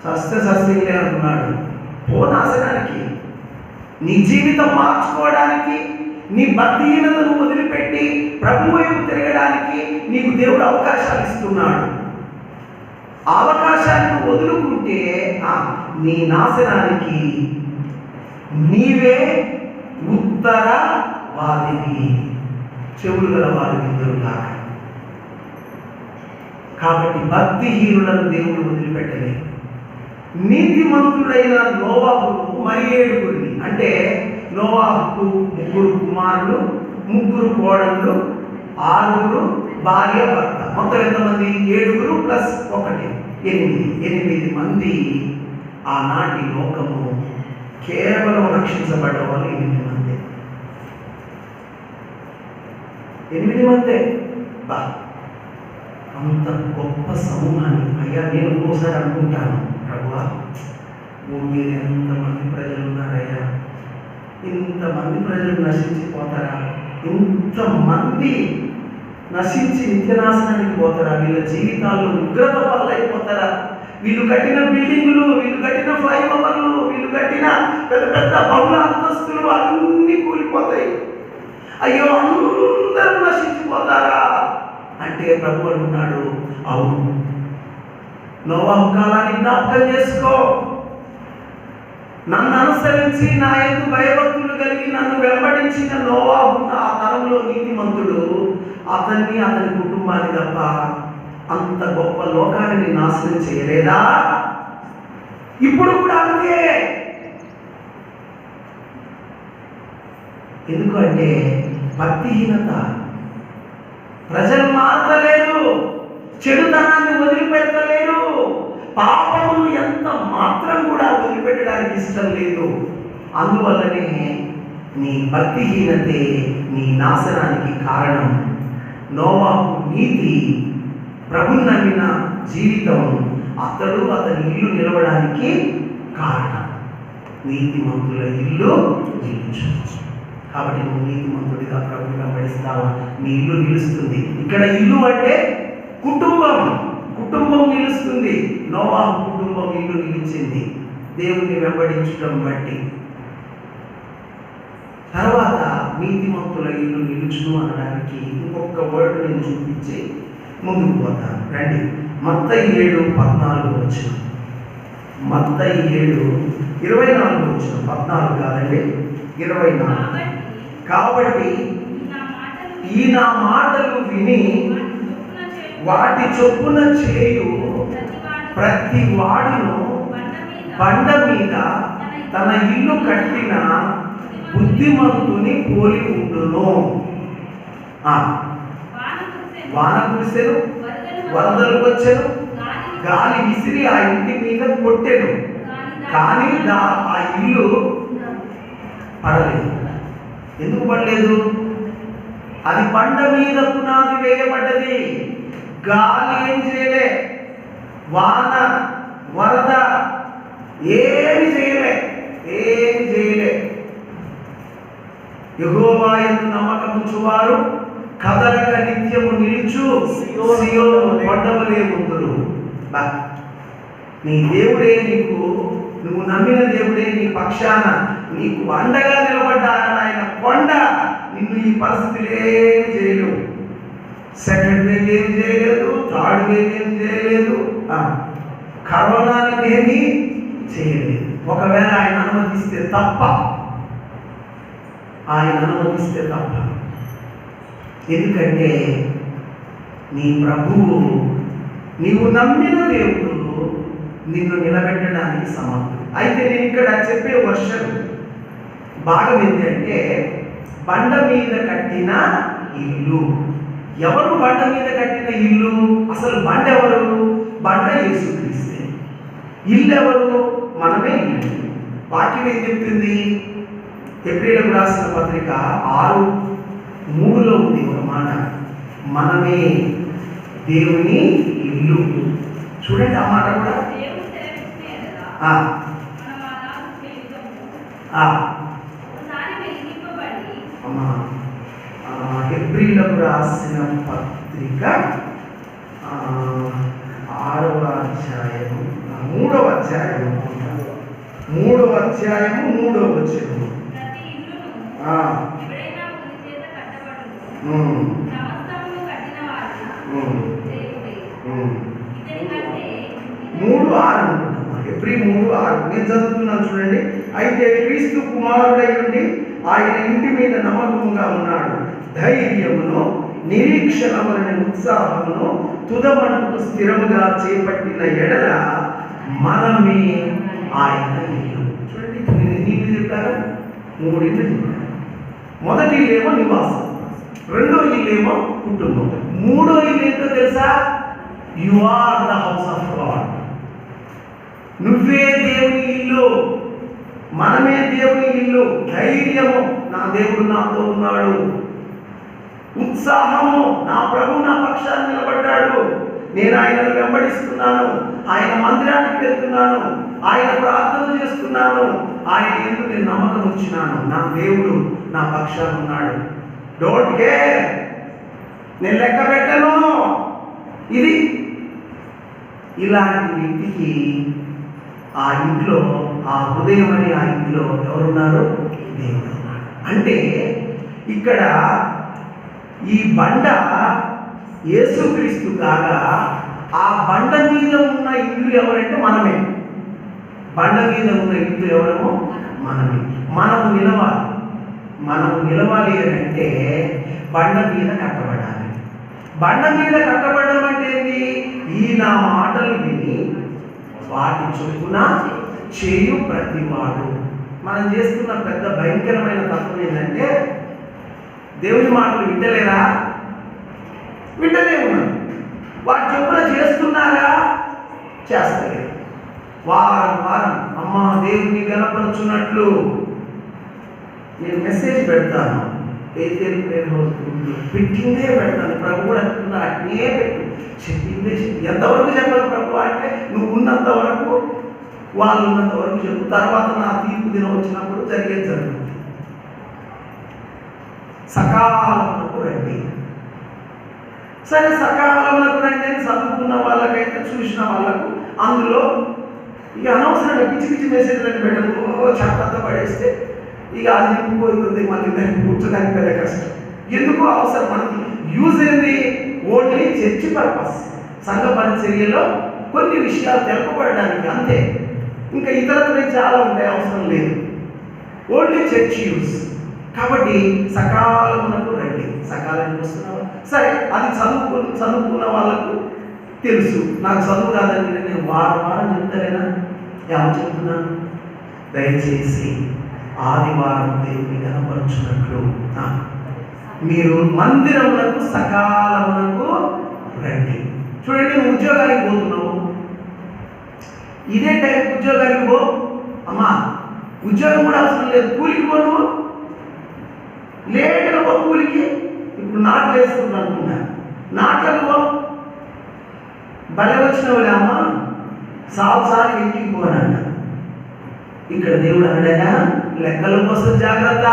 సస్యలే అంటున్నాడు. పో నాశనానికి. నీ జీవితం మార్చుకోవడానికి, నీ భక్తిహీనతను వదిలిపెట్టి ప్రభు వైపు తిరగడానికి నీకు దేవుడు అవకాశాలు ఇస్తున్నాడు. ఆ అవకాశాన్ని వదులుకుంటే నీ నాశనానికి నీవే ఉత్తర వారిని, చెవులు గల వారి విందురుగా. కాబట్టి భక్తిహీనులను దేవుడు వదిలిపెట్టలేదు. నీతిమంతుడైన నోవాహును మరి 7 అంటే నోవాహుకు 3 కుమారులు, 3 కోడళ్ళు, 6 భార్య భర్త, మొత్తం ఎంతమంది? 7 ప్లస్ 1 8 మంది. ఆనాటి లోకము కేవలం రక్షించబడ్డ వాళ్ళు 8 మందే. అంత గొప్ప సమూహాన్ని అయ్యా నేను ఒకసారి అనుకుంటాను, ప్రభువా మీరు ఎంతమంది ప్రజలు ఉన్నారయ్యా, ఇంతమంది ప్రజలు నశించిపోతారా? ఇంతమంది నశించి నిత్యనాశనానికి పోతారా? వీళ్ళ జీవితాల్లో ఉగ్రత పాలైపోతారా? వీళ్ళు కట్టిన బిల్డింగులు, వీళ్ళు కట్టిన ఫ్లైఓవర్లు, వీళ్ళు కట్టిన పెద్ద పెద్ద బహుళ అంతస్తులు అన్నీ కూలిపోతాయి. అయ్యో అందరూ నశించిపోతారా అంటే ప్రభు అంటున్నాడు, అవును, నోవాహు కాలాన్ని జ్ఞాపకం చేసుకో. నన్ను అనుసరించి నా యందు భయభక్తులు కలిగి నన్ను వెంబడించిన నోవాహు ఆ తరంలో నీతిమంతుడు. అతన్ని, అతని కుటుంబాన్ని తప్ప అంత గొప్ప లోకాన్ని నాశనం చేయలేదా? ఇప్పుడు కూడా అంతే. ఎందుకంటే భక్తిహీనత. ప్రజలు మారతలేరు, చెడుతనాన్ని వదిలిపెట్టలేరు, పాపమును ఎంత మాత్రం కూడా వదిలిపెట్టడానికి ఇష్టం లేదు. అందువల్లనే నీ భక్తిహీనతే నీ నాశనానికి కారణం. నోవాహు నీతి, ప్రభుని నమ్మిన జీవితం అతడు అతని ఇల్లు నిలవడానికి కారణం. నీతిమంతుల ఇల్లు నిలుచు. కాబట్టి నువ్వు నీతిమంతుడిగా ప్రభుని వెంబడిస్తావా, నీ ఇల్లు నిలుస్తుంది. ఇక్కడ ఇల్లు అంటే కుటుంబం నిలుస్తుంది. నోవాహు కుటుంబం ఇల్లు నిలిచింది దేవుని వెంబడించడం బట్టి. తర్వాత నీతిమంతుల ఇల్లు నిలుచును అనడానికి ఇంకొక వర్డ్ నేను చూపించి ముందుకు పోతాను. రండి, మత్తయి 7:14 మత్తయి 7:24 14 కాదండి, 24. కాబట్టి ఈ నా మాటలు విని వాటి చొప్పున చేయు ప్రతి వాడును బండ మీద తన ఇల్లు కట్టిన బుద్ధిమంతుని పోలి ఉండును. వాన కురిసెను, వరదలు వచ్చెను, గాలి విసిరి ఆ ఇంటి మీద కొట్టెను, కానీ ఆ ఇల్లు పడలేదు. ఎందుకు పడలేదు? అది బండ మీద పునాది వేయబడ్డది. గాలి ఏం చేయలే, వాన వరద ఏమి చేయలే. యెహోవా యందు నమ్మకముంచువారు కదలక నిత్యము నిలుచు సీయోను కొండవలే ఉందురు. నీ దేవుడే నువ్వు నమ్మిన దేవుడే నీ పక్షాన నీకు అండగా నిలబడ్డారని ఆయన కొండ. నిన్ను ఈ పరిస్థితులు ఏమి చేయలేవు. సెకండ్ వేవ్ ఏం చేయలేదు, థర్డ్ వేవ్ ఏం చేయలేదు, కరోనా ఏమీ చేయలేదు. ఒకవేళ ఆయన అనుమతిస్తే తప్ప. ఎందుకంటే నీ ప్రభువు, నీవు నమ్మిన దేవుడు నిన్ను నిలబెట్టడానికి సమర్థుడు. అయితే నేను ఇక్కడ చెప్పే వర్షన్ భాగం ఏంటంటే బండ మీద కట్టిన ఇల్లు. ఎవరు బండ మీద కట్టిన ఇల్లు? అసలు బండ ఎవరు? బండ యేసుక్రీస్తే. ఇల్లు ఎవరు? మనమే ఇల్లు. వాక్యం ఏం చెప్తుంది? హెబ్రీయులకు రాసిన పత్రిక 6:3 ఉంది ఒక మాట, మనమే దేవుని ఇల్లు. చూడండి ఆ మాట కూడా. హెబ్రీయులకు రాసిన పత్రిక 6వ అధ్యాయము 3వ అధ్యాయము 3వ అధ్యాయము 3వ వచనం. ఎబ్రీ 3:6 నేను చదువుతున్నాను చూడండి. అయితే క్రీస్తు కుమారుడై ఉండి ఆయన ఇంటి మీద నమ్మకముగా ఉన్నాడు. ధైర్యమును నిరీక్షణములను ఉత్సాహమును తుదమనకు స్థిరముగా చేపట్టిన ఎడల మనమే ఆయన ఇల్లు. చూడండి, ఎన్ని ఇల్లు చెప్పారు? 3 ఇల్లు చెప్పారు. మొదటి ఇల్లేమో నివాసం, రెండో ఇల్లేమో కుటుంబం, మూడో ఇల్లు ఏంటో తెలుసా? You are the house of God. నువ్వే దేవుని ఇల్లు, మనమే దేవుని ఇల్లు. ధైర్యము, నా దేవుడు నాతో ఉన్నాడు. ఉత్సాహము, నా ప్రభు నా పక్షాన్ని నిలబడ్డాడు. నేను ఆయనను వెంబడిస్తున్నాను, ఆయన మందిరానికి వెళ్తున్నాను, ఆయన ప్రార్థన చేస్తున్నాను, ఆయన యందు నేను నమ్మకం ఉంచినాను, నా దేవుడు నా పక్షాన ఉన్నాడు. డోంట్ కేర్, నేను లెక్క పెట్టను. ఇది ఇలాంటి వ్యక్తికి ఆ ఇంట్లో, ఆ హృదయం అనే ఆ ఇంట్లో ఎవరున్నారు? దేవుడు ఉన్నాడు. అంటే ఇక్కడ ఈ బండ యేసుక్రీస్తు కాగా ఆ బండ మీద ఉన్న ఇల్లు ఎవరంటే మనమే. బండ మీద ఉన్న ఇల్లు ఎవరమో మనమే. మనము నిలవాలి అంటే బండ మీద కట్టబడాలి. బండ మీద కట్టబడడం అంటే ఏంటి? ఈ నా మాటలు విని వాటి చొప్పున చేయు ప్రతివాడు. మనం చేస్తున్న పెద్ద భయంకరమైన తత్వం ఏంటంటే, దేవుని మాటలు వింటలేరా? వింటలే ఉన్నారు. వాటి చొప్పున చేస్తున్నారా? చేస్తలేరు. వారం అమ్మా దేవుని గణపరుచున్నట్లు నేను మెసేజ్ పెడతాను, పెట్టిందే పెడతాను. ప్రభు కూడా అంటున్నా, అట్నే పెట్టు, చెప్పిందే చెప్పి. ఎంతవరకు చెప్పాలి ప్రభు అంటే, నువ్వు ఉన్నంత వరకు, వాళ్ళు ఉన్నంత వరకు చెప్పు. తర్వాత నా తీర్పు దినం వచ్చినప్పుడు జరిగేది జరుగుతుంది. సకాలమునకు రండి. సరే, సకాలమునకు రండి అని చదువుకున్న వాళ్ళకైతే, చూసిన వాళ్ళకు అందులో ఇక అనవసరంగా పిచ్చి పిచ్చి మెసేజ్లను పెట్టడం, చట్టంతో పడేస్తే ఇక అది నింపుకోతుంది. మళ్ళీ దాన్ని కూర్చోడానికి పెద్ద కష్టం. ఎందుకు అవసరం? మనకి యూజ్ ఏంది? ఓన్లీ చర్చి పర్పస్, సంఘ పరిచర్యలో కొన్ని విషయాలు తెలుపబడడానికి అంతే. ఇంకా ఇతరులు చాలా ఉంటాయి, అవసరం లేదు. Only church use. కాబట్టి సకాలమునకు రండి. సకాలానికి వస్తున్నావా? సరే, అది చదువుకున్న వాళ్ళకు తెలుసు. నాకు చదువు రాదని నేను వారం చెప్తారేనా? ఏమో చెప్తున్నాను, దయచేసి ఆదివారం దేవుని కనపరుచున్నట్లు మీరు మందిరములకు సకాలమునకు రండి. చూడండి, నువ్వు ఉద్యోగానికి పోతున్నావు, ఇదే టైం ఉద్యోగానికి పో. అమ్మా, ఉద్యోగం కూడా అవసరం లేదు, కూలికి పో. నువ్వు లేటుగా పో కూలికి. ఇప్పుడు నాట్లు వేసుకుంటా అనుకున్నా, నాట్లకు పో. భలే వచ్చిన వాళ్ళే అమ్మ, సాగు ఇంటికి పోనంట. ఇక్కడ దేవుడు అన్నాడైనా, లెక్కల కోసం జాగ్రత్త.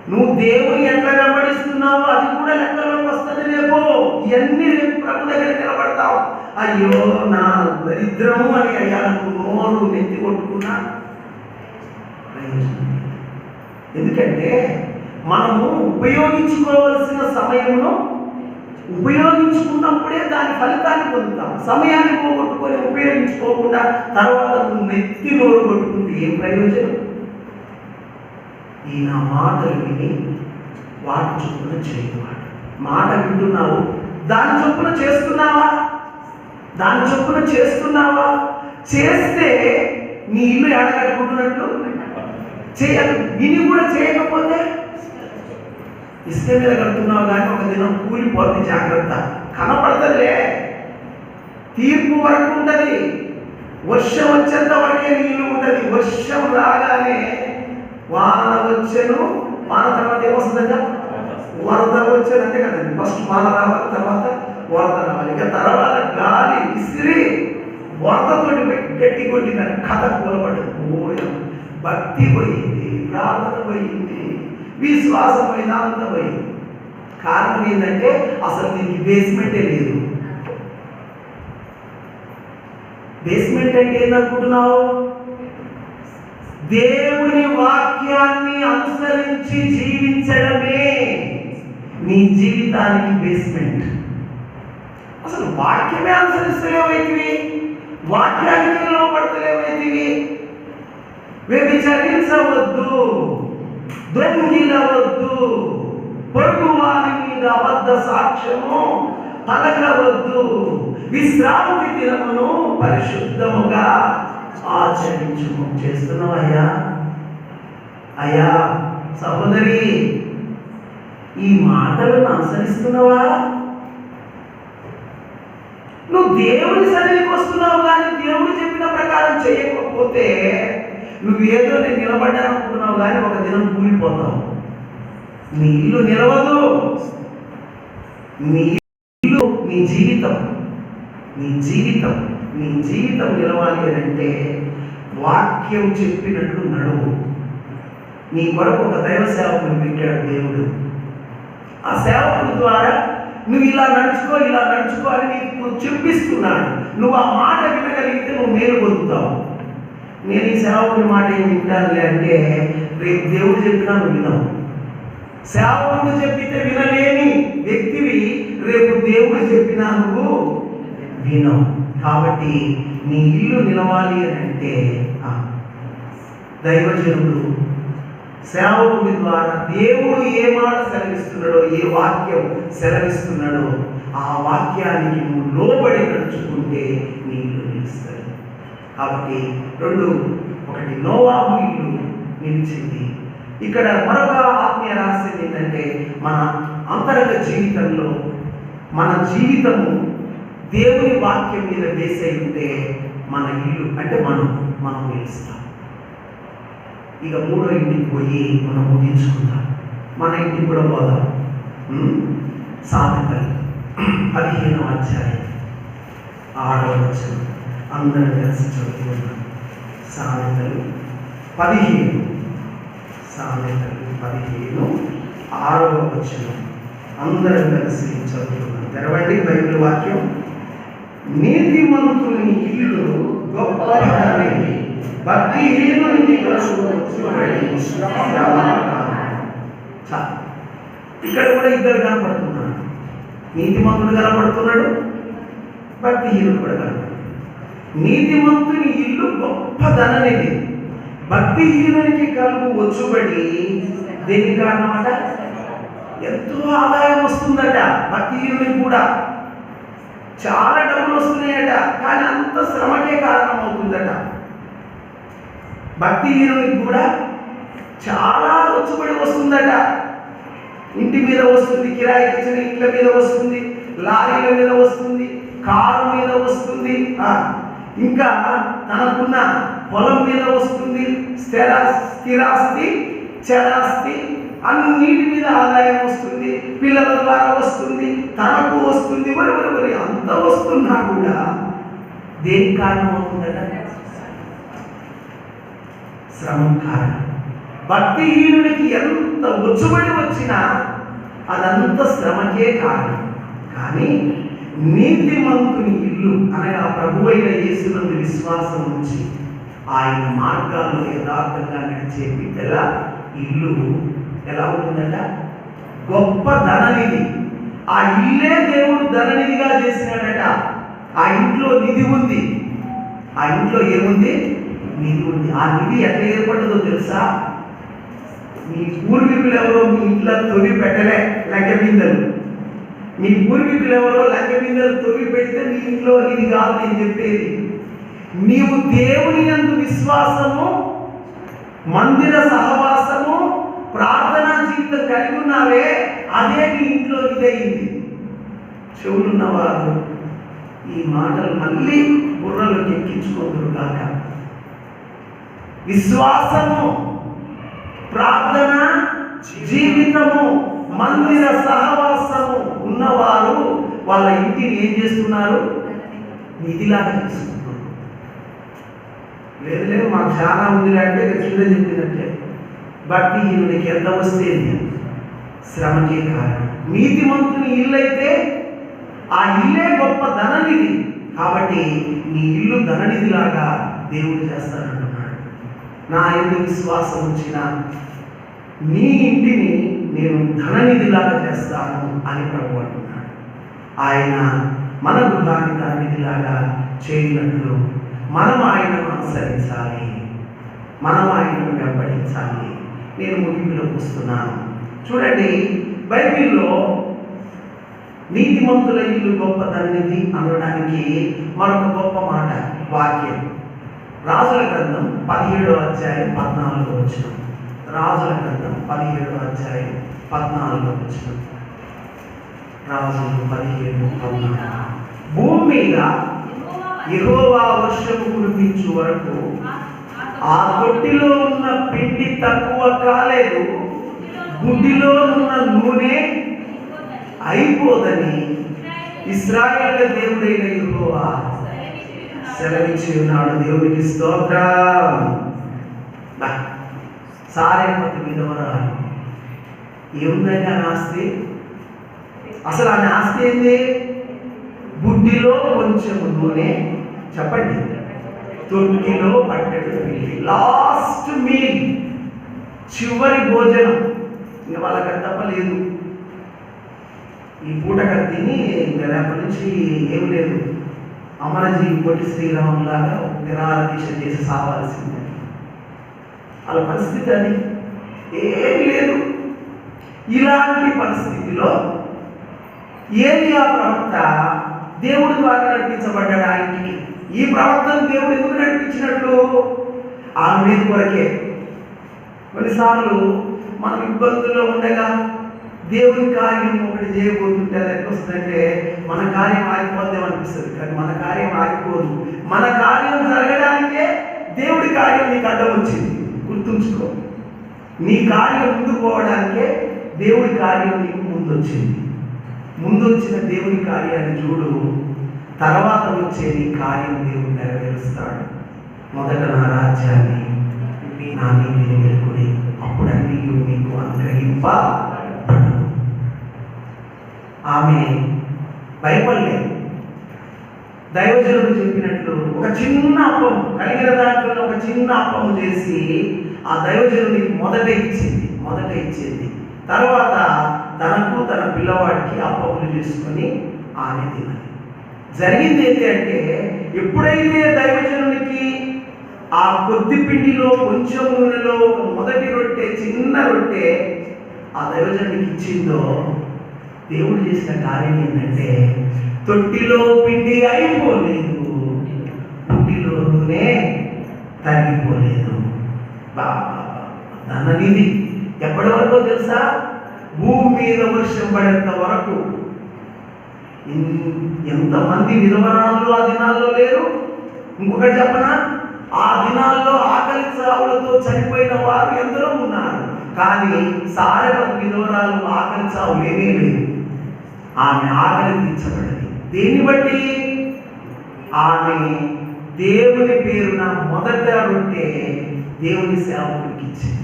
నువ్వు దేవుని ఎట్లా వెంబడిస్తున్నావు అది కూడా లెక్కలోకి వస్తుంది రేపు. ఇవన్నీ రేపు ప్రభు దగ్గర నిలబడతావు. అయ్యో నా దరిద్రము అని అయ్యా నోరు నెత్తి కొట్టుకున్నా ఎందుకంటే మనము ఉపయోగించుకోవాల్సిన సమయంలో ఉపయోగించుకున్నప్పుడే దాని ఫలితాన్ని పొందుతాం. సమయాన్ని పోగొట్టుకొని ఉపయోగించుకోకుండా తర్వాత నువ్వు నెత్తి నోరు కొట్టుకుంటే ఏం ప్రయోజనం? ఈ నా మాటలు విని వాటి చొప్పున చేయవాడు. మాట వింటున్నావు, దాని చొప్పున చేస్తున్నావా? దాని చొప్పున చేస్తున్నావా? చేస్తే నీ ఇల్లు ఎడగట్టుకుంటున్నట్లు చేయాలి. విని కూడా చేయకపోతే ఇసుక మీద కడుతున్నావు కానీ ఒక దినం కూలిపోతుంది. జాగ్రత్త, కనపడుతుందిలే. తీర్పు వరకు ఉంటుంది. వర్షం వచ్చేంత వరకే నీళ్ళు ఉంటుంది. వర్షం రాగానే వాన వచ్చెను, వాన తర్వాత ఏమొస్తుందంటే వరద వచ్చేది. అంతే కదండి, ఫస్ట్ వాన రావాలి, తర్వాత వరద రావాలి. ఇక తర్వాత గాలి విసిరి వరదతోటి గట్టి కొట్టిందని కథ కూలపడింది. భక్తి పోయింది, ప్రార్థన పోయింది, విశ్వాసం పోయింది, అంత పోయింది. కారణం ఏంటంటే అసలు దీనికి బేస్మెంటే లేదు. బేస్మెంట్ అంటే ఏందనుకుంటున్నావు? దేవుని వాక్యాన్ని అనుసరించి జీవించడమే నీ జీవితానికి బేస్మెంట్. అసలు వాక్యమే అనుసరిస్తలేవైతివి, వాక్యానికి లోపడతలేవైతివి. వ్యభిచరించవద్దు, దొంగిలవద్దు, పొరుగు వారి మీద అబద్ధ సాక్ష్యము పలకవద్దు, విశ్రాంతి దినమును పరిశుద్ధముగా ఆచరించుము. చేస్తున్నావయ్యా? అయ్యా సహోదరి, ఈ మాటలను అనుసరిస్తున్నావా? నువ్వు దేవుని సన్నిధికి వస్తున్నావు, కానీ దేవుడు చెప్పిన ప్రకారం చేయకపోతే నువ్వేదో నేను నిలబడ్డాను అనుకుంటున్నావు, కానీ ఒక దినం కూలిపోతావు. నీ ఇల్లు నిలవదు. నీ ఇల్లు, నీ జీవితం నిలవాలి అంటే వాక్యం చెప్పినట్లు నడువు. నీ కొరకు ఒక దైవ సేవకుని పెట్టాడు దేవుడు. ఆ సేవకుడి ద్వారా నువ్వు ఇలా నడుచుకో అని నీకు చెప్పిస్తున్నాడు. నువ్వు ఆ మాట వినగలిగితే నువ్వు మేలు పొందుతావు. నేను ఈ సేవకుని మాట ఏం వింటానులే అంటే రేపు దేవుడు చెప్పినా నువ్వు వినవు. సేవకుడు చెప్పితే వినలేని వ్యక్తివి, రేపు దేవుడు చెప్పినా నువ్వు వినవు. కాబట్టి నీ ఇల్లు నిలవాలి అని అంటే దైవజనుడు సేవకుడి ద్వారా దేవుడు ఏ మాట సెలవిస్తున్నాడో, ఏ వాక్యం సెలవిస్తున్నాడో ఆ వాక్యానికి నువ్వు లోబడి నడుచుకుంటే నీ ఇల్లు నిలుస్తుంది. కాబట్టి ఒకటి నోవాహు ఇల్లు నిలిచింది. ఇక్కడ మరొక ఆత్మీయ రహస్యం ఏంటంటే మన అంతరంగ జీవితంలో మన జీవితము దేవుని వాక్యం మీద బేస్ అయి ఉంటే మన ఇల్లు అంటే మనం నిలుస్తాం. ఇక మూడో ఇంటికి పోయి మనం ముగించుకుందాం. మన ఇంటికి కూడా పోదాం. సామెతలు 15వ అధ్యాయం 6వ వచనం అందరం కలిసి చదువుకున్నాం. సామెతలు 15 6వ వచనం అందరం కలిసి చదువుకున్నాం. తెరవండి బైబిల్ వాక్యం. నీతిమంతుని ఇల్లు గొప్పది, భక్తిహీనునికి ఇక్కడ కూడా ఇద్దరు కనపడుతున్నారు. నీతిమంతుడు కనపడుతున్నాడు, భక్తిహీనుడు కూడా కనపడుతున్నాడు. నీతిమంతుని ఇల్లు గొప్ప ధననిధి, భక్తిహీనునికి కలుగు వచ్చుబడి దేనికి కారణమట? ఎంతో ఆదాయం వస్తుందట. భక్తిహీనునికి కూడా చాలా డబ్బులు వస్తున్నాయట, కానీ అంత శ్రమకే కారణం అవుతుందట. భక్తిహీనునికి కూడా చాలా వచ్చుబడి వస్తుందట. ఇంటి మీద వస్తుంది, కిరాయికి ఇచ్చిన ఇంట్ల మీద వస్తుంది, లారీల మీద వస్తుంది, కారు మీద వస్తుంది, ఇంకా తనకున్న పొలం మీద వస్తుంది, స్థిరాస్తి చరాస్తి అన్నిటి మీద ఆదాయం వస్తుంది, పిల్లల ద్వారా వస్తుంది, తనకు వస్తుంది, మరి అంత వస్తున్నా కూడా దేనికి కారణం అవుతుందట? శ్రమం కారణం. భక్తిహీనుడికి ఎంత వచ్చుబడి వచ్చినా అదంత శ్రమకే కారణం. కానీ నీతిమంతుని ఇల్లు అనగా ప్రభువైన యేసునందు విశ్వాసం ఉంచి ఆయన మార్గాల్లో యథార్థంగా నడిచే బిడ్డల ఇల్లు ఎలా ఉంటుందట? గొప్ప ధననిధి. ఆ ఇల్లే దేవుడు ధననిధిగా చేసినాడట. ఆ ఇంట్లో నిధి ఉంది. ఆ ఇంట్లో ఏముంది? నిధి ఉంది. ఆ నిధి ఎట్లా ఏర్పడిందో తెలుసా? మీ పూర్వీకులు ఎవరో మీ ఇంట్లో తొవి పెట్టలే లెక్క బిందెలు. మీ పూర్వీకులు ఎవరో లెక్క బిందెలు తొవి పెడితే మీ ఇంట్లో నిధి కాదు నేను చెప్పేది. నీవు దేవుని యందు విశ్వాసము, మందిర సహవాసము, ప్రార్థనా జీవితం కలిగి ఉన్నావే, అదే నీ ఇంట్లో ఇదయింది. చెవులున్నవారు ఈ మాటలు మళ్ళీ బుర్రలోకి ఎక్కించుకుందరు కాక. విశ్వాసము, ప్రార్థన జీవితము, మందిర సహవాసము ఉన్నవారు వాళ్ళ ఇంటిని ఏం చేస్తున్నారు? నిధిలాగా తీసుకుంటున్నారు. లేదు మాకు చాలా ఉంది అంటే కింద చెప్పినట్టే భక్తిహీనుడికి ఎంత వస్తే శ్రమకే కారణం. నీతిమంతుని ఇల్లు అయితే ఆ ఇల్లే గొప్ప ధననిధి. కాబట్టి నీ ఇల్లు ధననిధిలాగా దేవుడు చేస్తానంటున్నాడు. నా యందు విశ్వాసం వచ్చిన నీ ఇంటిని నేను ధననిధిలాగా చేస్తాను అని ప్రభు అంటున్నాడు. ఆయన మన గృహాన్ని ధననిధిలాగా చేయనట్లు మనం ఆయనను అనుసరించాలి, మనం ఆయనను వెంబడించాలి. నేను ముగింపులోకి వస్తున్నాను. చూడండి, బైబిల్లో నీతిమంతుల ఇల్లు గొప్పదన్నది అనడానికి మరొక గొప్ప మాట వాక్యం. రాజుల గ్రంథం 17వ అధ్యాయం 14వ వచనం. రాజుల గ్రంథం 17వ అధ్యాయం 14వ వచనం. రాజులు 17:14. భూమి మీద యెహోవా వర్షము కురిపించు వరకు ఆ తొట్టిలో ఉన్న పిండి తక్కువ కాలేదు, గుడ్డిలో ఉన్న నూనె అయిపోదని ఇశ్రాయేలు దేవుడైన యెహోవా సెలవిచ్చి ఉన్నాడు. దేవునికి స్తోత్రం. సారేపతి విధవరాలు ఏముందండి ఆ ఆస్తి? అసలు ఆమె ఆస్తి ఏంది? బుడ్డిలో కొంచెం నూనె, చెప్పండి, తొట్టిలో పట్టెడు పిండి. లాస్ట్ మీల్, చివరి భోజనం. ఇంకా వాళ్ళకి తప్పలేదు. ఈ పూటగా తిని రేపటి నుంచి ఏం లేదు, అమరజీ పొట్టి శ్రీరాములాగా నిరాహార దీక్ష చేసి సావాల్సిందే. వాళ్ళ పరిస్థితి అది. ఏం లేదు. ఇలాంటి పరిస్థితిలో ఏలియా ప్రవక్త దేవుడి ద్వారా నడిపించబడ్డాడు. ఆయనకి ఈ ప్రవక్తను దేవుడు ఎందుకు నడిపించినట్లు? ఆ మీద కొరకే. కొన్నిసార్లు మనం ఇబ్బందుల్లో ఉండగా దేవుని కార్యం ఒకటి చేయబోతుంటే అది ఎట్లా వస్తుందంటే మన కార్యం ఆగిపోద్దాం అనిపిస్తుంది. కానీ మన కార్యం ఆగిపోదు. మన కార్యం జరగడానికే దేవుడి కార్యం నీకు అడ్డం వచ్చింది. గుర్తుంచుకో, నీ కార్యం ముందు పోవడానికే దేవుడి కార్యం నీకు ముందు వచ్చింది. ముందు వచ్చిన దేవుని కార్యాన్ని చూడు, తర్వాత వచ్చే నీ కార్యం దేవుడు నెరవేరుస్తాడు. మొదట నా రాజ్యాన్ని, నా నీతిని వెలుగుడి, అప్పుడు అన్నీ మీకు అనుగ్రహింపబడును. ఆమె భయపడలేదు. దైవజనుడు చెప్పినట్లు ఒక చిన్న అప్పం, కలిగిన దాంట్లో ఒక చిన్న అప్పము చేసి ఆ దైవజనుడికి మొదట ఇచ్చింది. తర్వాత తనకు తన పిల్లవాడికి అప్పములు చేసుకొని ఆమె తిన్నది. జరిగింది ఏంటి అంటే, ఎప్పుడైతే దైవజనునికి ఆ కొద్ది పిండిలో కొంచెం నూనెలో ఒక మొదటి రొట్టె, చిన్న రొట్టె ఆ దైవజనునికి ఇచ్చిందో, దేవుడు చేసిన కార్యం ఏంటంటే తొట్టిలో పిండి అయిపోలేదు, పుట్టిలో నూనె తగ్గిపోలేదు. ధననిధి ఎప్పటి వరకు తెలుసా? భూమి మీద వర్షం పడేంత వరకు. ఎంతమంది విధవరాలు ఆ దినాల్లో లేరు? ఇంకొకటి చెప్పనా, ఆ దినాల్లో ఆకలి చావులతో చనిపోయిన వారు ఎందరో ఉన్నారు. కానీ సారెపతి విధవరాలు ఆకలి చావు లేనే లేదు. ఆమె ఆకలి తీర్చబడింది. దేన్ని బట్టి? ఆమె దేవుని పేరున మొదట రొట్టె దేవుని సేవకుడికి ఇచ్చింది.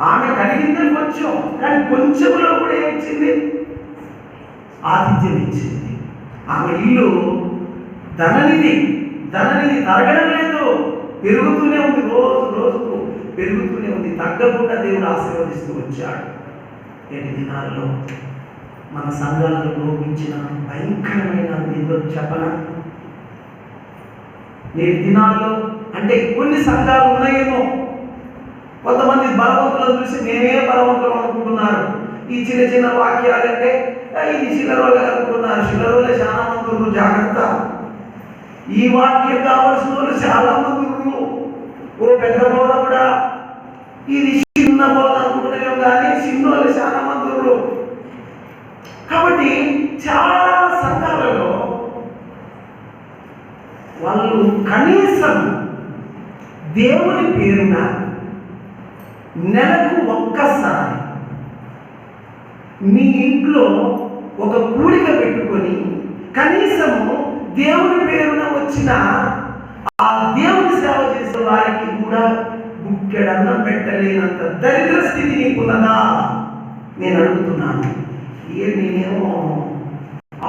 ఆమె కలిగిందే కొంచెం, కానీ కొంచెంలో కూడా ఏమిచ్చింది? ఆతిథ్యం ఇచ్చింది. ఆమె ఇల్లు ధననిధి తరగడం లేదు, పెరుగుతూనే ఉంది. రోజుకు పెరుగుతూనే ఉంది. తగ్గకుండా దేవుడు ఆశీర్వదిస్తూ వచ్చాడు. నేటి దినాల్లో మన సంఘాలను లోపించిన భయంకరమైన ఏదో చెప్పనా? నేటి దినాల్లో అంటే కొన్ని సంఘాలు ఉన్నాయేమో, కొంతమంది బలవంతులను చూసి మేమే బలవంతులు అనుకుంటున్నారు. ఈ చిన్న చిన్న వాక్యాలంటే ఇది శిలరోలే అనుకుంటున్నారు. శిలరోలే చాలా మంది ఉన్నారు. జాగ్రత్త. ఈ వాక్యం కావాల్సిన వాళ్ళు చాలా మంది ఉన్నారు. ఓ పెద్ద బోధ కూడా ఇది చిన్న బోధ అనుకుంటున్నాం, కానీ చిన్నోళ్ళు చాలా మంది ఉన్నారు. కాబట్టి చాలా సంఘాలలో వాళ్ళు కనీసం దేవుని పేరున నెలకు ఒక్కసారి మీ ఇంట్లో ఒక కూడిక పెట్టుకొని కనీసము దేవుని పేరున వచ్చిన ఆ దేవుని సేవ చేసే వారికి కూడా గుక్కెడన్నం పెట్టలేనంత దరిద్ర స్థితి నీకున్నదా? నేను అడుగుతున్నాను. నేనేమో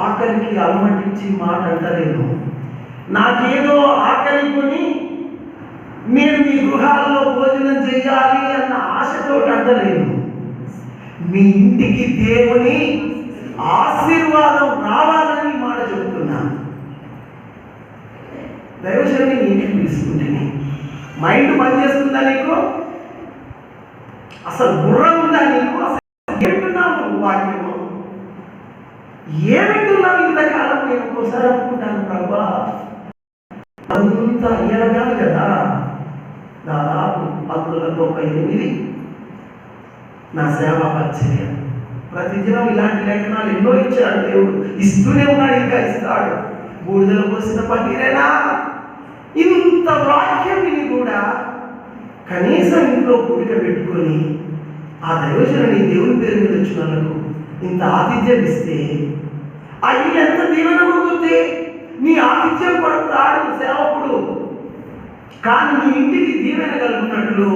ఆకలికి అలమటించి మాట అంటలేను. నాకేదో ఆకలి కొని నేను మీ గృహాల్లో భోజనం చేయాలి అన్న ఆశతో అంటలేను. మీ ఇంటికి దేవుని ఆశీర్వాదం రావాలని మాట చెబుతున్నాను. దైవశక్తి నీ ఇంటికి తీసుకుంటుంది. మైండ్ పనిచేస్తుందా నీకు? అసలు బుర్ర ఉందా నీకు? అసలు ఏంటున్నావు వాక్యము? ఏమిటున్నావు ఇంతకాలం? నేను ఒక్కోసారి అనుకుంటాను, ప్రభా అంత అయ్యాగాదు కదా, దాదాపు 98 నా సేవా పరిచర్య. ప్రతిదినం ఇలాంటి లేఖనాలు ఎన్నో ఇచ్చాడు దేవుడు, ఇస్తూనే ఉన్నాడు, ఇంకా ఇస్తాడు. బూడిదలో పోసిన పన్నీరేనా? ఇంత వాక్యం విని కూడా కనీసం ఇంట్లో కూడిక పెట్టుకొని ఆ దైవజనుని దేవుని పేరు మీద వచ్చిన వాళ్ళకు ఇంత ఆతిథ్యం ఇస్తే ఆ ఇల్లు ఎంత దీవెన పొందుతుంది. నీ ఆతిథ్యం కొరకు రాడు సేవకుడు, కానీ నీ ఇంటికి దీవెన కలుగున్నట్లు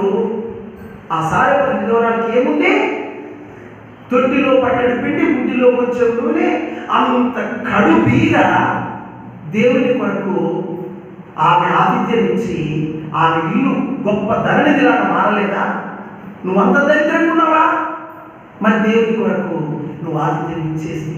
ఆ సారెపల్లి దూరానికి ఏముంది? తొట్టిలో పట్టడి పిండి, బుడ్డిలో కొంచెం నూనె, అంత కడుపీగా దేవుని కొరకు ఆమె ఆతిథ్యం ఇచ్చి ఆమె ఇల్లు గొప్ప ధరనిధిలాగా మారలేదా? నువ్వంత దరిద్రంగా ఉన్నావా? మరి దేవుని కొరకు నువ్వు ఆతిథ్యం ఇచ్చేసి